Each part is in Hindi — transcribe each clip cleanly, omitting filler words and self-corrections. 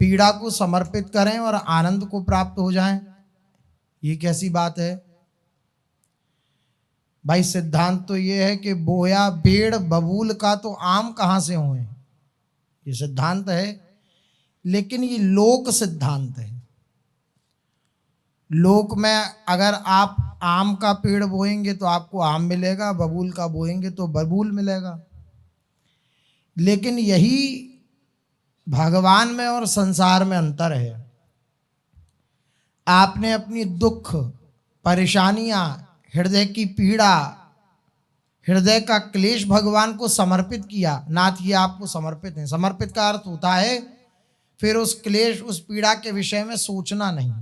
पीड़ा को समर्पित करें और आनंद को प्राप्त हो जाएं। ये कैसी बात है भाई? सिद्धांत तो ये है कि बोया पेड़ बबूल का तो आम कहाँ से हुए, ये सिद्धांत है। लेकिन ये लोक सिद्धांत है। लोक में अगर आप आम का पेड़ बोएंगे तो आपको आम मिलेगा, बबूल का बोएंगे तो बबूल मिलेगा। लेकिन यही भगवान में और संसार में अंतर है। आपने अपनी दुख, परेशानियां, हृदय की पीड़ा, हृदय का क्लेश भगवान को समर्पित किया। नाथ ये आपको समर्पित है। समर्पित का अर्थ होता है फिर उस क्लेश, उस पीड़ा के विषय में सोचना नहीं।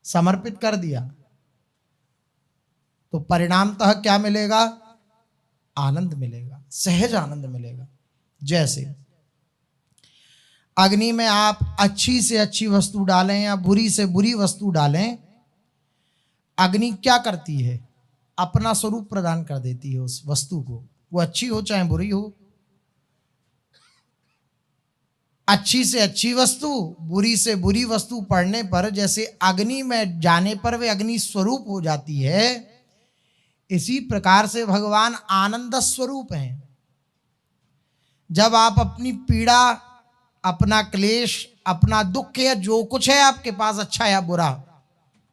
समर्पित कर दिया तो परिणामतः क्या मिलेगा? आनंद मिलेगा, सहज आनंद मिलेगा। जैसे अग्नि में आप अच्छी से अच्छी वस्तु डालें या बुरी से बुरी वस्तु डालें, अग्नि क्या करती है? अपना स्वरूप प्रदान कर देती है उस वस्तु को, वो अच्छी हो चाहे बुरी हो। अच्छी से अच्छी वस्तु, बुरी से बुरी वस्तु पड़ने पर जैसे अग्नि में जाने पर वे अग्नि स्वरूप हो जाती है, इसी प्रकार से भगवान आनंद स्वरूप हैं। जब आप अपनी पीड़ा, अपना क्लेश, अपना दुख या जो कुछ है आपके पास अच्छा या बुरा,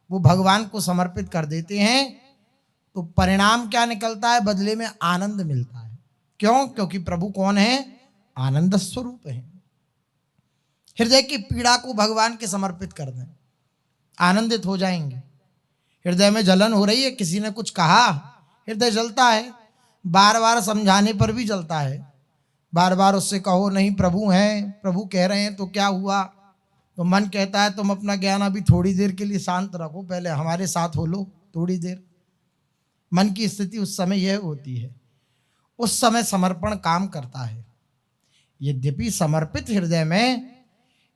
वो भगवान को समर्पित कर देते हैं तो परिणाम क्या निकलता है? बदले में आनंद मिलता है। क्यों? क्योंकि प्रभु कौन है? आनंद स्वरूप है। हृदय की पीड़ा को भगवान के समर्पित कर दें, आनंदित हो जाएंगे। हृदय में जलन हो रही है, किसी ने कुछ कहा, हृदय जलता है, बार बार समझाने पर भी जलता है। बार बार उससे कहो नहीं प्रभु हैं, प्रभु कह रहे हैं तो क्या हुआ? तो मन कहता है तुम अपना ज्ञान अभी थोड़ी देर के लिए शांत रखो, पहले हमारे साथ हो लो थोड़ी देर। मन की स्थिति उस समय यह होती है। उस समय समर्पण काम करता है। यद्यपि समर्पित हृदय में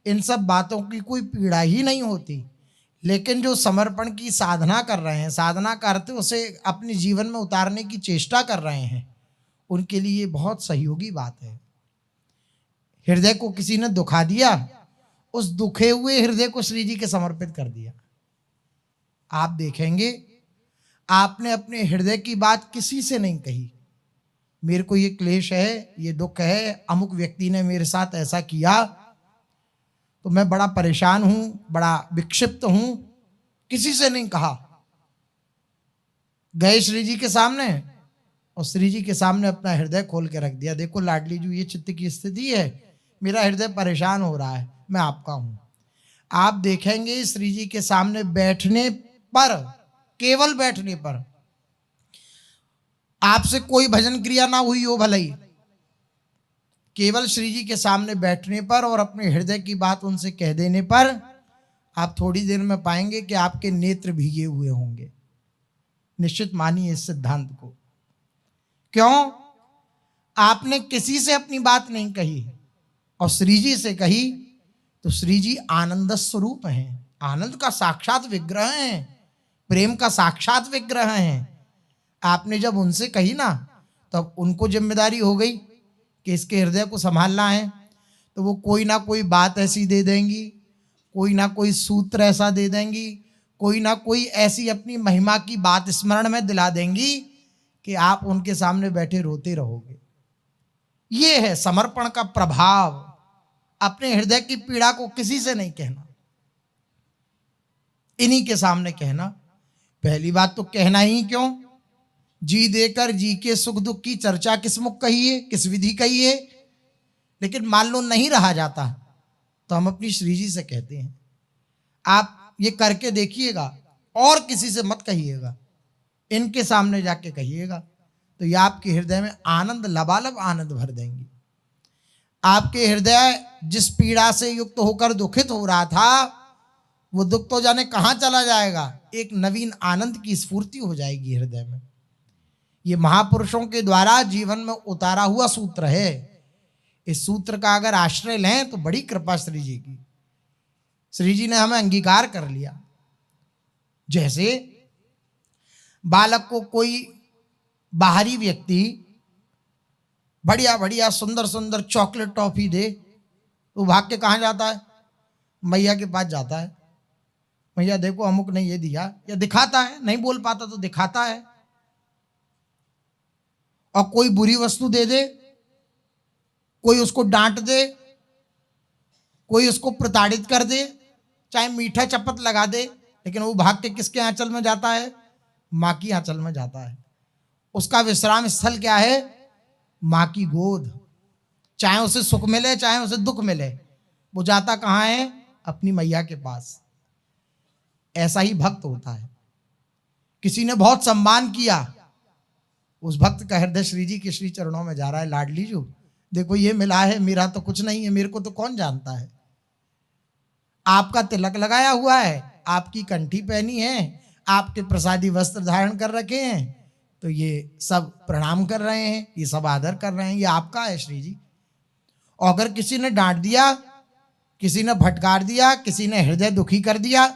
इन सब बातों की कोई पीड़ा ही नहीं होती, लेकिन जो समर्पण की साधना कर रहे हैं, साधना करते उसे अपने जीवन में उतारने की चेष्टा कर रहे हैं, उनके लिए बहुत सहयोगी बात है। हृदय को किसी ने दुखा दिया, उस दुखे हुए हृदय को श्री जी के समर्पित कर दिया। आप देखेंगे आपने अपने हृदय की बात किसी से नहीं कही, मेरे को ये क्लेश है, ये दुख है, अमुक व्यक्ति ने मेरे साथ ऐसा किया तो मैं बड़ा परेशान हूं, बड़ा विक्षिप्त हूं, किसी से नहीं कहा। गए श्री जी के सामने और श्री जी के सामने अपना हृदय खोल के रख दिया। देखो लाडली जी, ये चित्त की स्थिति है, मेरा हृदय परेशान हो रहा है, मैं आपका हूं। आप देखेंगे श्री जी के सामने बैठने पर, केवल बैठने पर, आपसे कोई भजन क्रिया ना हुई हो भले ही, केवल श्री जी के सामने बैठने पर और अपने हृदय की बात उनसे कह देने पर आप थोड़ी देर में पाएंगे कि आपके नेत्र भीगे हुए होंगे। निश्चित मानिए इस सिद्धांत को। क्यों? आपने किसी से अपनी बात नहीं कही और श्री जी से कही, तो श्री जी आनंद स्वरूप हैं, आनंद का साक्षात विग्रह हैं, प्रेम का साक्षात विग्रह हैं। आपने जब उनसे कही ना, तब उनको जिम्मेदारी हो गई कि इसके हृदय को संभालना है, तो वो कोई ना कोई बात ऐसी दे देंगी, कोई ना कोई सूत्र ऐसा दे देंगी, कोई ना कोई ऐसी अपनी महिमा की बात स्मरण में दिला देंगी कि आप उनके सामने बैठे रोते रहोगे। ये है समर्पण का प्रभाव। अपने हृदय की पीड़ा को किसी से नहीं कहना, इन्हीं के सामने कहना। पहली बात तो कहना ही क्यों? जी देकर जी के सुख दुख की चर्चा किस मुख कहिए, किस विधि कहिए। लेकिन मान लो नहीं रहा जाता तो हम अपनी श्री जी से कहते हैं, आप ये करके देखिएगा और किसी से मत कहिएगा, इनके सामने जाके कहिएगा, तो ये आपके हृदय में आनंद, लबालब आनंद भर देंगी। आपके हृदय जिस पीड़ा से युक्त होकर दुखित हो रहा था, वो दुख तो जाने कहाँ चला जाएगा, एक नवीन आनंद की स्फूर्ति हो जाएगी हृदय में। ये महापुरुषों के द्वारा जीवन में उतारा हुआ सूत्र है। इस सूत्र का अगर आश्रय लें तो बड़ी कृपा श्री जी की। श्री जी ने हमें अंगीकार कर लिया। जैसे बालक को कोई बाहरी व्यक्ति बढ़िया बढ़िया सुंदर सुंदर चॉकलेट टॉफी दे, तो भाग के कहाँ जाता है? मैया के पास जाता है। मैया देखो अमुक ने ये दिया, या दिखाता है, नहीं बोल पाता तो दिखाता है। और कोई बुरी वस्तु दे दे, कोई उसको डांट दे, कोई उसको प्रताड़ित कर दे, चाहे मीठा चपत लगा दे, लेकिन वो भाग के किसके आंचल में जाता है? माँ की आंचल में जाता है। उसका विश्राम स्थल क्या है? माँ की गोद। चाहे उसे सुख मिले चाहे उसे दुख मिले, वो जाता कहाँ है? अपनी मैया के पास। ऐसा ही भक्त होता है। किसी ने बहुत सम्मान किया, उस भक्त का हृदय श्री जी के श्री चरणों में जा रहा है। लाडली जो देखो ये मिला है, मेरा तो कुछ नहीं है, मेरे को तो कौन जानता है। आपका तिलक लगाया हुआ है, आपकी कंठी पहनी है, आपके प्रसादी वस्त्र धारण कर रखे हैं, तो ये सब प्रणाम कर रहे हैं, ये सब आदर कर रहे हैं, ये आपका है श्री जी। और अगर किसी ने डांट दिया, किसी ने फटकार दिया, किसी ने हृदय दुखी कर दिया,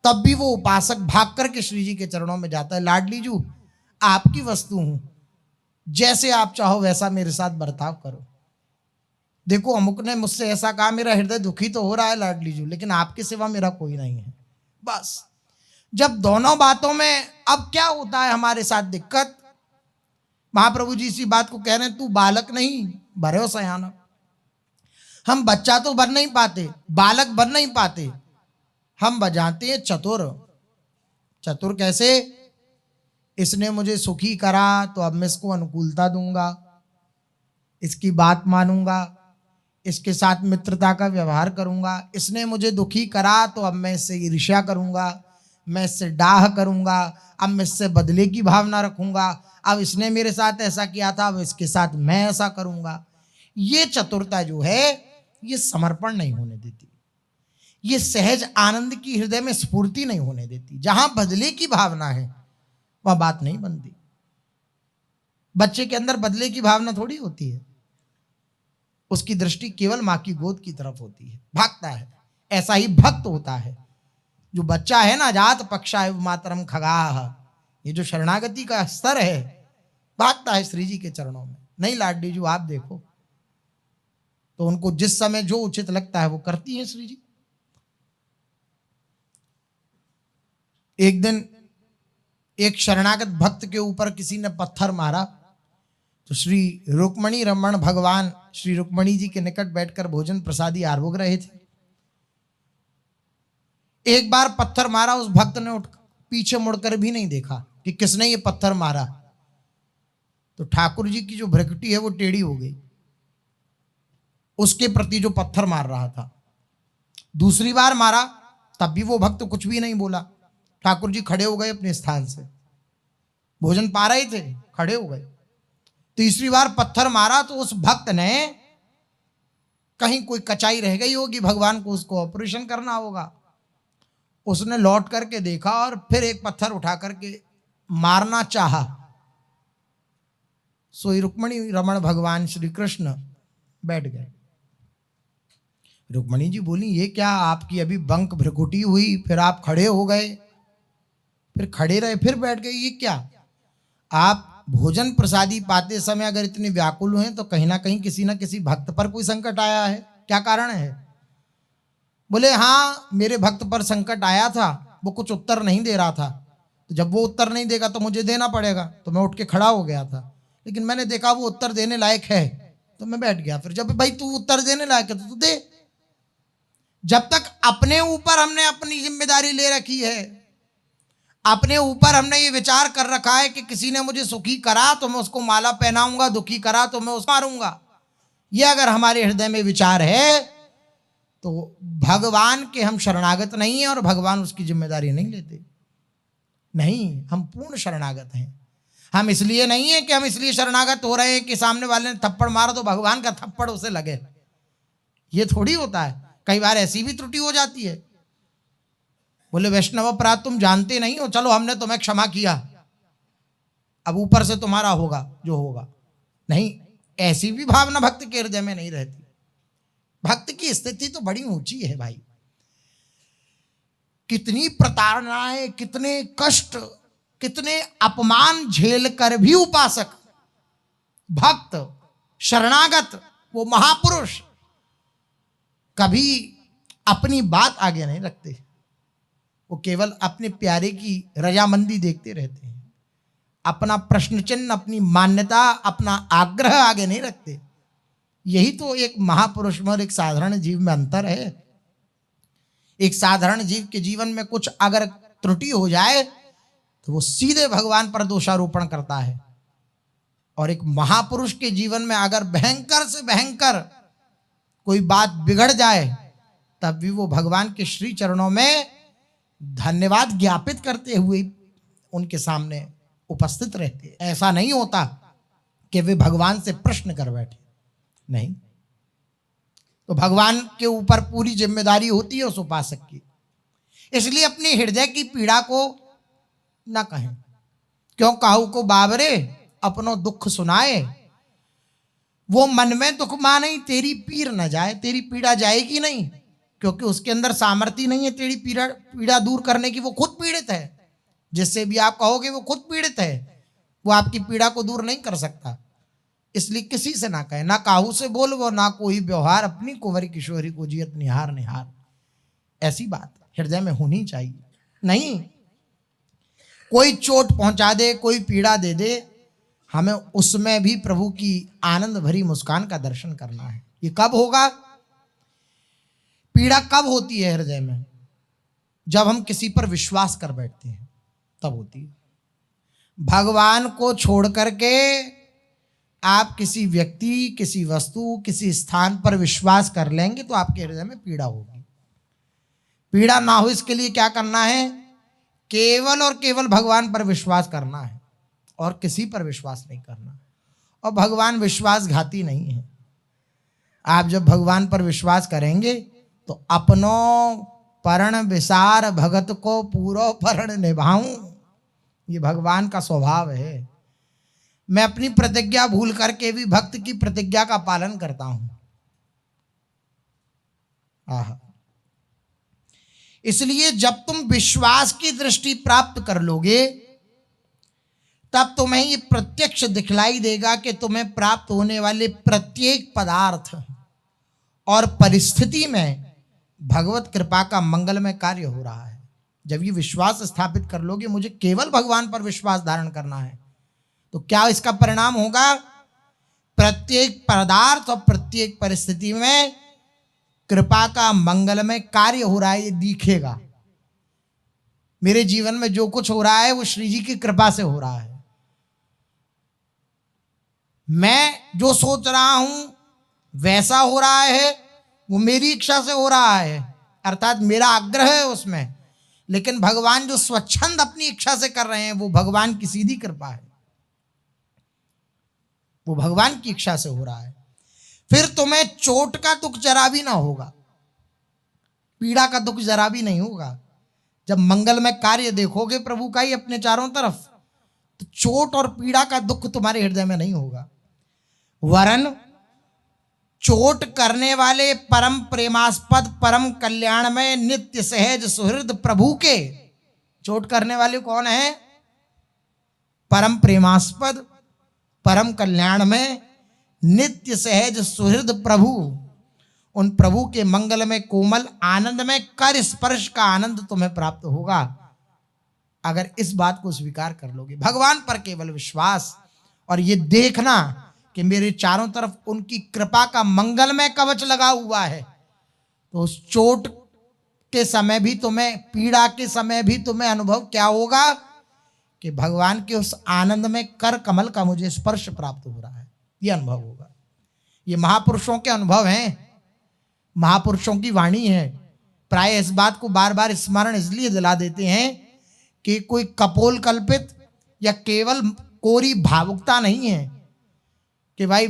तब भी वो उपासक भाग करके श्री जी के चरणों में जाता है। लाडली जू आपकी वस्तु हूं, जैसे आप चाहो वैसा मेरे साथ बर्ताव करो। देखो अमुक ने मुझसे ऐसा कहा, मेरा हृदय दुखी तो हो रहा है लाडली जू, लेकिन आपके सिवा मेरा कोई नहीं है। बस जब दोनों बातों में अब क्या होता है हमारे साथ दिक्कत, महाप्रभु जी इसी बात को कह रहे हैं, तू बालक नहीं भरे सयाना। हम बच्चा तो बन नहीं पाते, बालक बन नहीं पाते, हम बजाते हैं चतुर। चतुर कैसे? इसने मुझे सुखी करा तो अब मैं इसको अनुकूलता दूंगा, इसकी बात मानूंगा, इसके साथ मित्रता का व्यवहार करूंगा। इसने मुझे दुखी करा तो अब मैं इससे ईर्ष्या करूंगा, मैं इससे डाह करूंगा, अब मैं इससे बदले की भावना रखूंगा। अब इसने मेरे साथ ऐसा किया था, अब इसके साथ मैं ऐसा करूंगा। ये चतुरता जो है ये समर्पण नहीं होने देती, ये सहज आनंद की हृदय में स्फूर्ति नहीं होने देती। जहां बदले की भावना है वह बात नहीं बनती। बच्चे के अंदर बदले की भावना थोड़ी होती है, उसकी दृष्टि केवल माँ की गोद की तरफ होती है, भागता है। ऐसा ही भक्त होता है। जो बच्चा है ना, जात पक्षाय मातरम खगाह, ये जो शरणागति का स्तर है, भागता है श्री जी के चरणों में। नहीं लाडली जी आप देखो, तो उनको जिस समय जो उचित लगता है वो करती है श्री जी। एक दिन एक शरणागत भक्त के ऊपर किसी ने पत्थर मारा, तो श्री रुक्मणी रमण भगवान श्री रुक्मणी जी के निकट बैठकर भोजन प्रसादी आरोग रहे थे। एक बार पत्थर मारा, उस भक्त ने उठ पीछे मुड़कर भी नहीं देखा कि किसने ये पत्थर मारा, तो ठाकुर जी की जो भ्रकुटी है वो टेढ़ी हो गई उसके प्रति जो पत्थर मार रहा था। दूसरी बार मारा तब भी वो भक्त कुछ भी नहीं बोला। ठाकुर जी खड़े हो गए अपने स्थान से, भोजन पा रहे थे, खड़े हो गए। तीसरी बार पत्थर मारा तो उस भक्त ने, कहीं कोई कचाई रह गई होगी, भगवान को उसको ऑपरेशन करना होगा, उसने लौट करके देखा और फिर एक पत्थर उठा करके मारना चाहा। सोई रुक्मणी रमण भगवान श्री कृष्ण बैठ गए। रुक्मणी जी बोली, ये क्या आपकी अभी बंक भ्रकुटी हुई, फिर आप खड़े हो गए, फिर खड़े रहे, फिर बैठ गए, ये क्या? आप भोजन प्रसादी पाते समय अगर इतने व्याकुल हैं तो कहीं ना कहीं किसी ना किसी भक्त पर कोई संकट आया है, क्या कारण है? बोले हाँ, मेरे भक्त पर संकट आया था, वो कुछ उत्तर नहीं दे रहा था, तो जब वो उत्तर नहीं देगा तो मुझे देना पड़ेगा, तो मैं उठ के खड़ा हो गया था, लेकिन मैंने देखा वो उत्तर देने लायक है तो मैं बैठ गया। फिर जब भाई तू उत्तर देने लायक है तो तू दे। जब तक अपने ऊपर हमने अपनी जिम्मेदारी ले रखी है, अपने ऊपर हमने ये विचार कर रखा है कि किसी ने मुझे सुखी करा तो मैं उसको माला पहनाऊंगा, दुखी करा तो मैं उसको मारूंगा, ये अगर हमारे हृदय में विचार है तो भगवान के हम शरणागत नहीं हैं और भगवान उसकी जिम्मेदारी नहीं लेते। नहीं, हम पूर्ण शरणागत हैं। हम इसलिए नहीं है कि हम इसलिए शरणागत हो रहे हैं कि सामने वाले ने थप्पड़ मारा तो भगवान का थप्पड़ उसे लगे, ये थोड़ी होता है। कई बार ऐसी भी त्रुटि हो जाती है। बोले वैष्णव अपराध तुम जानते नहीं हो, चलो हमने तुम्हें क्षमा किया, अब ऊपर से तुम्हारा होगा जो होगा। नहीं, ऐसी भी भावना भक्त के हृदय में नहीं रहती। भक्त की स्थिति तो बड़ी ऊंची है भाई। कितनी प्रताड़नाएं, कितने कष्ट, कितने अपमान झेल कर भी उपासक, भक्त, शरणागत, वो महापुरुष कभी अपनी बात आगे नहीं रखते, वो केवल अपने प्यारे की रजामंदी देखते रहते हैं, अपना प्रश्न चिन्ह, अपनी मान्यता, अपना आग्रह आगे नहीं रखते। यही तो एक महापुरुष में और एक साधारण जीव में अंतर है। एक साधारण जीव के जीवन में कुछ अगर त्रुटि हो जाए तो वो सीधे भगवान पर दोषारोपण करता है, और एक महापुरुष के जीवन में अगर भयंकर से भयंकर कोई बात बिगड़ जाए तब भी वो भगवान के श्री चरणों में धन्यवाद ज्ञापित करते हुए उनके सामने उपस्थित रहते। ऐसा नहीं होता कि वे भगवान से प्रश्न कर बैठे, नहीं। तो भगवान के ऊपर पूरी जिम्मेदारी होती है उस उपासक की। इसलिए अपने हृदय की पीड़ा को ना कहें, क्यों काहू को बाबरे अपनो दुख सुनाए, वो मन में दुख माने तेरी पीर न जाए, तेरी पीड़ा जाएगी नहीं, क्योंकि उसके अंदर सामर्थ्य नहीं है तेरी पीड़ा दूर करने की। वो खुद पीड़ित है, जिससे भी आप कहोगे वो खुद पीड़ित है, वो आपकी पीड़ा को दूर नहीं कर सकता। इसलिए किसी से ना कहे, ना काहू से बोल वो ना कोई व्यवहार, अपनी कुंवरी किशोरी को जियत निहार निहार। ऐसी बात हृदय में होनी चाहिए। नहीं, कोई चोट पहुंचा दे, कोई पीड़ा दे दे, हमें उसमें भी प्रभु की आनंद भरी मुस्कान का दर्शन करना है। ये कब होगा? पीड़ा कब होती है हृदय में? जब हम किसी पर विश्वास कर बैठते हैं, तब होती है। भगवान को छोड़ करके आप किसी व्यक्ति, किसी वस्तु, किसी स्थान पर विश्वास कर लेंगे तो आपके हृदय में पीड़ा होगी। पीड़ा ना हो इसके लिए क्या करना है? केवल और केवल भगवान पर विश्वास करना है और किसी पर विश्वास नहीं करना। और भगवान विश्वासघाती नहीं है। आप जब भगवान पर विश्वास करेंगे तो अपनों परण विसार भगत को पूरो परण निभाऊं, ये भगवान का स्वभाव है। मैं अपनी प्रतिज्ञा भूल करके भी भक्त की प्रतिज्ञा का पालन करता हूं। आहा, इसलिए जब तुम विश्वास की दृष्टि प्राप्त कर लोगे तब तुम्हें ये प्रत्यक्ष दिखलाई देगा कि तुम्हें प्राप्त होने वाले प्रत्येक पदार्थ और परिस्थिति में भगवत कृपा का मंगलमय कार्य हो रहा है। जब ये विश्वास स्थापित कर लोगे, मुझे केवल भगवान पर विश्वास धारण करना है, तो क्या इसका परिणाम होगा? प्रत्येक पदार्थ और प्रत्येक परिस्थिति में कृपा का मंगलमय कार्य हो रहा है, ये दिखेगा। मेरे जीवन में जो कुछ हो रहा है वो श्री जी की कृपा से हो रहा है। मैं जो सोच रहा हूं वैसा हो रहा है, वो मेरी इच्छा से हो रहा है, अर्थात मेरा आग्रह है उसमें। लेकिन भगवान जो स्वच्छंद अपनी इच्छा से कर रहे हैं वो भगवान की सीधी कृपा है, वो भगवान की इच्छा से हो रहा है। फिर तुम्हें चोट का दुख जरा भी ना होगा, पीड़ा का दुख जरा भी नहीं होगा। जब मंगलमय कार्य देखोगे प्रभु का ही अपने चारों तरफ, तो चोट और पीड़ा का दुख तुम्हारे हृदय में नहीं होगा। वरन चोट करने वाले परम प्रेमास्पद परम कल्याण में नित्य सहज सुहृद प्रभु के, चोट करने वाले कौन है? परम प्रेमास्पद परम कल्याण में नित्य सहज सुहृद प्रभु। उन प्रभु के मंगल में कोमल आनंद में कर स्पर्श का आनंद तुम्हें प्राप्त होगा अगर इस बात को स्वीकार कर लोगे। भगवान पर केवल विश्वास और ये देखना कि मेरे चारों तरफ उनकी कृपा का मंगलमय कवच लगा हुआ है, तो उस चोट के समय भी तुम्हें, पीड़ा के समय भी तुम्हें अनुभव क्या होगा कि भगवान के उस आनंद में कर कमल का मुझे स्पर्श प्राप्त हो रहा है, ये अनुभव होगा। ये महापुरुषों के अनुभव हैं, महापुरुषों की वाणी है। प्राय इस बात को बार बार स्मरण इसलिए दिला देते हैं कि कोई कपोल कल्पित या केवल कोरी भावुकता नहीं है कि भाई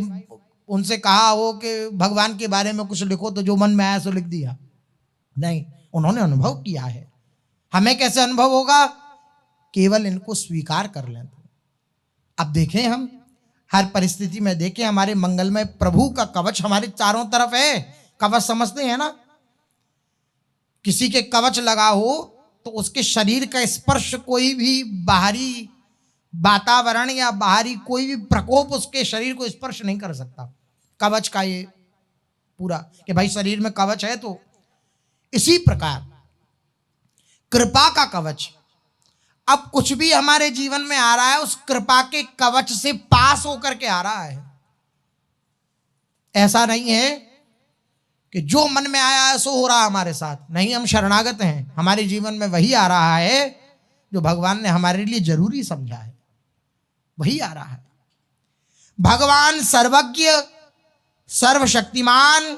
उनसे कहा हो कि भगवान के बारे में कुछ लिखो तो जो मन में आया सो लिख दिया। नहीं, उन्होंने अनुभव किया है। हमें कैसे अनुभव होगा? केवल इनको स्वीकार कर लें तो। अब देखें, हम हर परिस्थिति में देखें, हमारे मंगलमय प्रभु का कवच हमारे चारों तरफ है। कवच समझते हैं ना? किसी के कवच लगा हो तो उसके शरीर का स्पर्श कोई भी बाहरी वातावरण या बाहरी कोई भी प्रकोप उसके शरीर को स्पर्श नहीं कर सकता। कवच का ये पूरा कि भाई शरीर में कवच है। तो इसी प्रकार कृपा का कवच, अब कुछ भी हमारे जीवन में आ रहा है उस कृपा के कवच से पास होकर के आ रहा है। ऐसा नहीं है कि जो मन में आया है सो हो रहा है हमारे साथ, नहीं, हम शरणागत हैं। हमारे जीवन में वही आ रहा है जो भगवान ने हमारे लिए जरूरी समझा है, वही आ रहा है। भगवान सर्वज्ञ, सर्वशक्तिमान,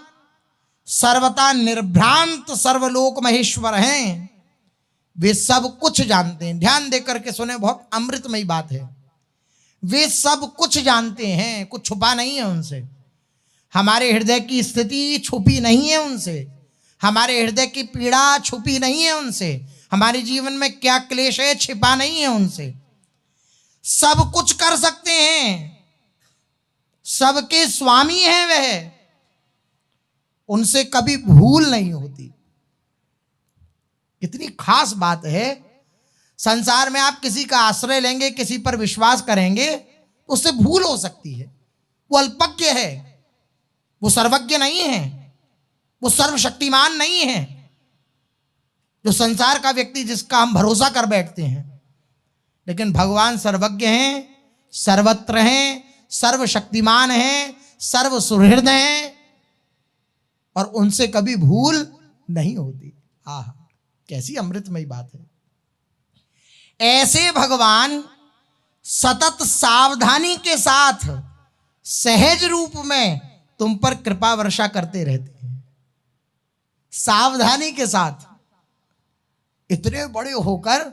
सर्वथा निर्भ्रांत, सर्वलोक महेश्वर हैं। वे सब कुछ जानते हैं। ध्यान देकर के सुने, बहुत अमृतमयी बात है। वे सब कुछ जानते हैं, कुछ छुपा नहीं है उनसे। हमारे हृदय की स्थिति छुपी नहीं है उनसे, हमारे हृदय की पीड़ा छुपी नहीं है उनसे, हमारे जीवन में क्या क्लेश है छिपा नहीं है उनसे। सब कुछ कर सकते हैं, सबके स्वामी हैं वह, उनसे कभी भूल नहीं होती। कितनी खास बात है। संसार में आप किसी का आश्रय लेंगे, किसी पर विश्वास करेंगे, उससे भूल हो सकती है। वो अल्पज्ञ है, वो सर्वज्ञ नहीं है, वो सर्वशक्तिमान नहीं है। जो संसार का व्यक्ति जिसका हम भरोसा कर बैठते हैं, लेकिन भगवान सर्वज्ञ हैं, सर्वत्र हैं, सर्वशक्तिमान हैं, सर्व सुहृद हैं, और उनसे कभी भूल नहीं होती। आह, कैसी अमृतमयी बात है। ऐसे भगवान सतत सावधानी के साथ सहज रूप में तुम पर कृपा वर्षा करते रहते हैं। सावधानी के साथ, इतने बड़े होकर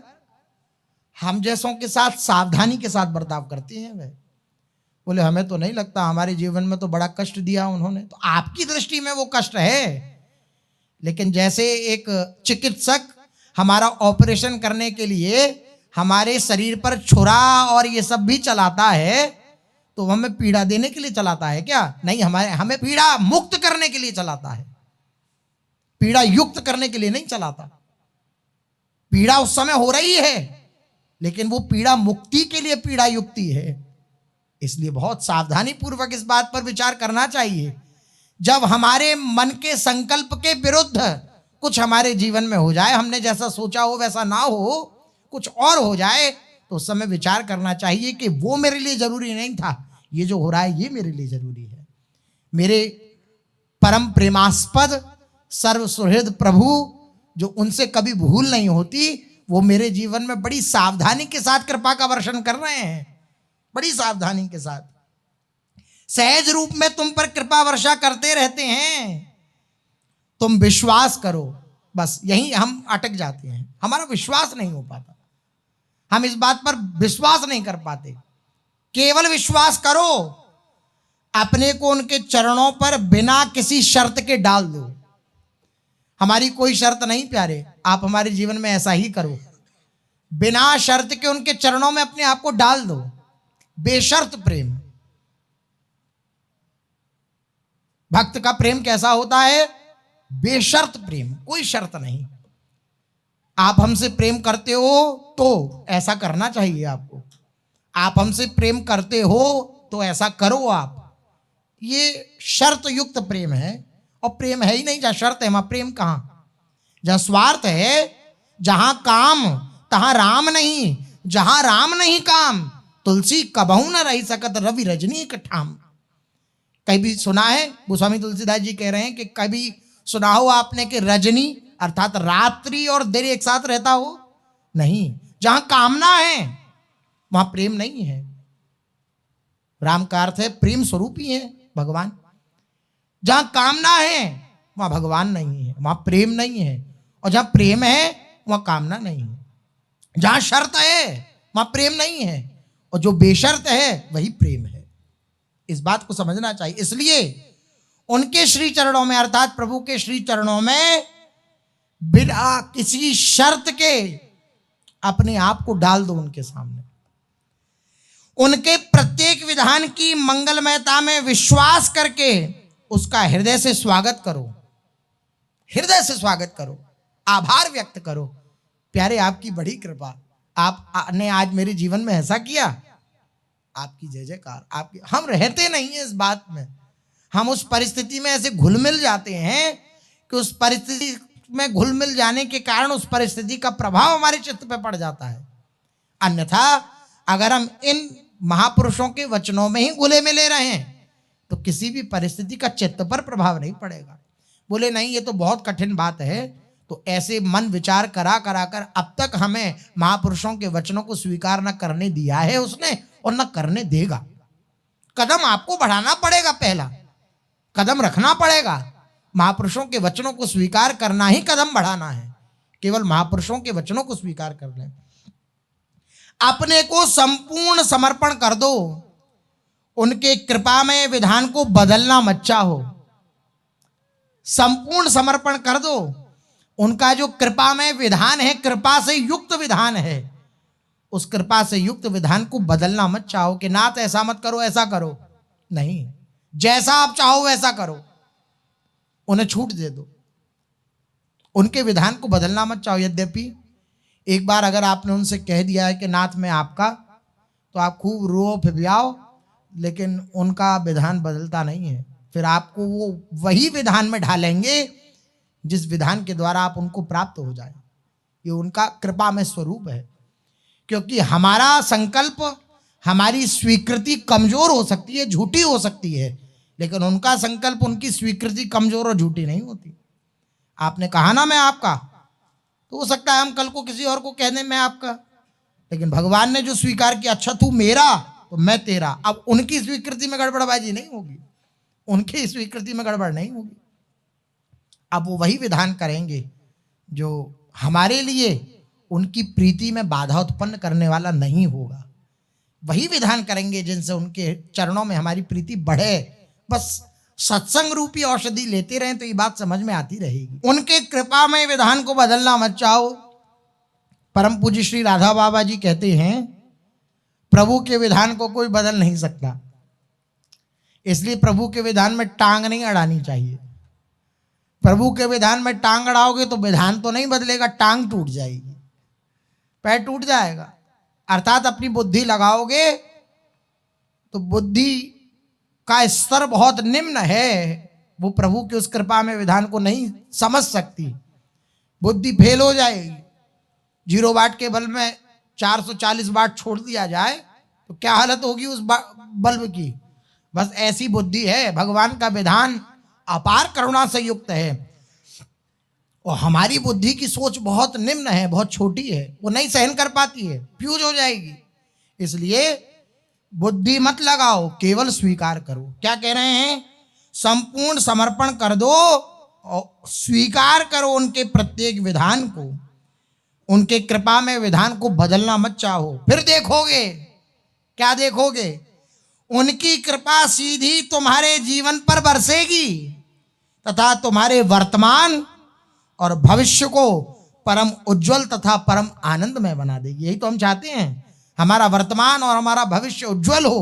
हम जैसों के साथ सावधानी के साथ बर्ताव करते हैं। वे बोले हमें तो नहीं लगता, हमारे जीवन में तो बड़ा कष्ट दिया उन्होंने। तो आपकी दृष्टि में वो कष्ट है, लेकिन जैसे एक चिकित्सक हमारा ऑपरेशन करने के लिए हमारे शरीर पर छुरा और ये सब भी चलाता है, तो हमें पीड़ा देने के लिए चलाता है क्या? नहीं, हमें पीड़ा मुक्त करने के लिए चलाता है, पीड़ा युक्त करने के लिए नहीं चलाता। पीड़ा उस समय हो रही है, लेकिन वो पीड़ा मुक्ति के लिए पीड़ा युक्ति है। इसलिए बहुत सावधानी पूर्वक इस बात पर विचार करना चाहिए। जब हमारे मन के संकल्प के विरुद्ध कुछ हमारे जीवन में हो जाए, हमने जैसा सोचा हो वैसा ना हो, कुछ और हो जाए, तो उस समय विचार करना चाहिए कि वो मेरे लिए जरूरी नहीं था, ये जो हो रहा है ये मेरे लिए जरूरी है। मेरे परम प्रेमास्पद सर्व सुहृद प्रभु, जो उनसे कभी भूल नहीं होती, वो मेरे जीवन में बड़ी सावधानी के साथ कृपा का वर्षण कर रहे हैं, बड़ी सावधानी के साथ सहज रूप में तुम पर कृपा वर्षा करते रहते हैं। तुम विश्वास करो। बस यही हम अटक जाते हैं, हमारा विश्वास नहीं हो पाता, हम इस बात पर विश्वास नहीं कर पाते। केवल विश्वास करो, अपने को उनके चरणों पर बिना किसी शर्त के डाल दो। हमारी कोई शर्त नहीं प्यारे, आप हमारे जीवन में ऐसा ही करो, बिना शर्त के उनके चरणों में अपने आप को डाल दो। बेशर्त प्रेम, भक्त का प्रेम कैसा होता है? बेशर्त प्रेम, कोई शर्त नहीं। आप हमसे प्रेम करते हो तो ऐसा करना चाहिए आपको, आप हमसे प्रेम करते हो तो ऐसा करो आप। ये शर्त युक्त प्रेम है, और प्रेम है ही नहीं जहां शर्त है, वहां प्रेम कहां? जहां स्वार्थ है, जहां काम तहां राम नहीं, जहां राम नहीं काम, तुलसी कबहू न रही सकत रवि रजनी कठाम। कभी सुना है? गोस्वामी तुलसीदास जी कह रहे हैं कि कभी सुना हो आपने कि रजनी अर्थात रात्रि और दिन एक साथ रहता हो? नहीं। जहां कामना है वहां प्रेम नहीं है। राम का अर्थ है प्रेम स्वरूप ही है भगवान। जहां कामना है वहां भगवान नहीं है, वहां प्रेम नहीं है। और जहां प्रेम है वहां कामना नहीं है। जहां शर्त है वहां प्रेम नहीं है, और जो बेशर्त है वही प्रेम है। इस बात को समझना चाहिए। इसलिए उनके श्री चरणों में अर्थात प्रभु के श्री चरणों में बिना किसी शर्त के अपने आप को डाल दो उनके सामने। उनके प्रत्येक विधान की मंगलमयता में विश्वास करके उसका हृदय से स्वागत करो, हृदय से स्वागत करो, आभार व्यक्त करो। प्यारे आपकी बड़ी कृपा, आपने आज मेरे जीवन में ऐसा किया, आपकी जय जयकार। आपकी हम रहते नहीं है इस बात में, हम उस परिस्थिति में ऐसे घुल मिल जाते हैं कि उस परिस्थिति में घुल मिल जाने के कारण उस परिस्थिति का प्रभाव हमारे चित्त पे पड़ जाता है। अन्यथा अगर हम इन महापुरुषों के वचनों में ही घुले मिले रहें तो किसी भी परिस्थिति का चित्त पर प्रभाव नहीं पड़ेगा। बोले नहीं, ये तो बहुत कठिन बात है। तो ऐसे मन विचार करा कर अब तक हमें महापुरुषों के वचनों को स्वीकार न करने दिया है उसने, और न करने देगा। कदम आपको बढ़ाना पड़ेगा, पहला कदम रखना पड़ेगा। महापुरुषों के वचनों को स्वीकार करना ही कदम बढ़ाना है। केवल महापुरुषों के वचनों को स्वीकार कर लें। अपने को संपूर्ण समर्पण कर दो, उनके कृपामय विधान को बदलना मत चाहो। संपूर्ण समर्पण कर दो, उनका जो कृपामय विधान है, कृपा से युक्त विधान है, उस कृपा से युक्त विधान को बदलना मत चाहो कि नाथ ऐसा मत करो, ऐसा करो। नहीं, जैसा आप चाहो वैसा करो, उन्हें छूट दे दो, उनके विधान को बदलना मत चाहो। यद्यपि एक बार अगर आपने उनसे कह दिया है कि नाथ मैं आपका, तो आप खूब रो फिबियाओ, लेकिन उनका विधान बदलता नहीं है। फिर आपको वो वही विधान में ढालेंगे जिस विधान के द्वारा आप उनको प्राप्त हो जाए। ये उनका कृपा में स्वरूप है। क्योंकि हमारा संकल्प, हमारी स्वीकृति कमजोर हो सकती है, झूठी हो सकती है, लेकिन उनका संकल्प, उनकी स्वीकृति कमजोर और झूठी नहीं होती। आपने कहा ना मैं आपका, तो हो सकता है हम कल को किसी और को कह दें मैं आपका, लेकिन भगवान ने जो स्वीकार किया, अच्छा तू मेरा तो मैं तेरा, अब उनकी स्वीकृति में गड़बड़बाजी नहीं होगी, उनकी स्वीकृति में गड़बड़ नहीं होगी। अब वो वही विधान करेंगे जो हमारे लिए उनकी प्रीति में बाधा उत्पन्न करने वाला नहीं होगा। वही विधान करेंगे जिनसे उनके चरणों में हमारी प्रीति बढ़े। बस सत्संग रूपी औषधि लेते रहें तो ये बात समझ में आती रहेगी। उनके कृपामय विधान को बदलना मत चाहो। परम पूज्य श्री राधा बाबा जी कहते हैं, प्रभु के विधान को कोई बदल नहीं सकता, इसलिए प्रभु के विधान में टांग नहीं अड़ानी चाहिए। प्रभु के विधान में टांग अड़ाओगे तो विधान तो नहीं बदलेगा, टांग टूट जाएगी, पैर टूट जाएगा। अर्थात अपनी बुद्धि लगाओगे तो बुद्धि का स्तर बहुत निम्न है, वो प्रभु की उस कृपा में विधान को नहीं समझ सकती, बुद्धि फेल हो जाएगी। 0 वाट के बल्ब में 440 वाट छोड़ दिया जाए तो क्या हालत होगी उस बल्ब की। बस ऐसी बुद्धि है। भगवान का विधान अपार करुणा से युक्त है, और हमारी बुद्धि की सोच बहुत निम्न है, बहुत छोटी है, वो नहीं सहन कर पाती है, फ्यूज हो जाएगी। इसलिए बुद्धि मत लगाओ, केवल स्वीकार करो। क्या कह रहे हैं? संपूर्ण समर्पण कर दो और स्वीकार करो उनके प्रत्येक विधान को, उनके कृपा में विधान को बदलना मत चाहो। फिर देखोगे, क्या देखोगे? उनकी कृपा सीधी तुम्हारे जीवन पर बरसेगी तथा तुम्हारे वर्तमान और भविष्य को परम उज्जवल तथा परम आनंदमय बना देगी। यही तो हम चाहते हैं, हमारा वर्तमान और हमारा भविष्य उज्जवल हो,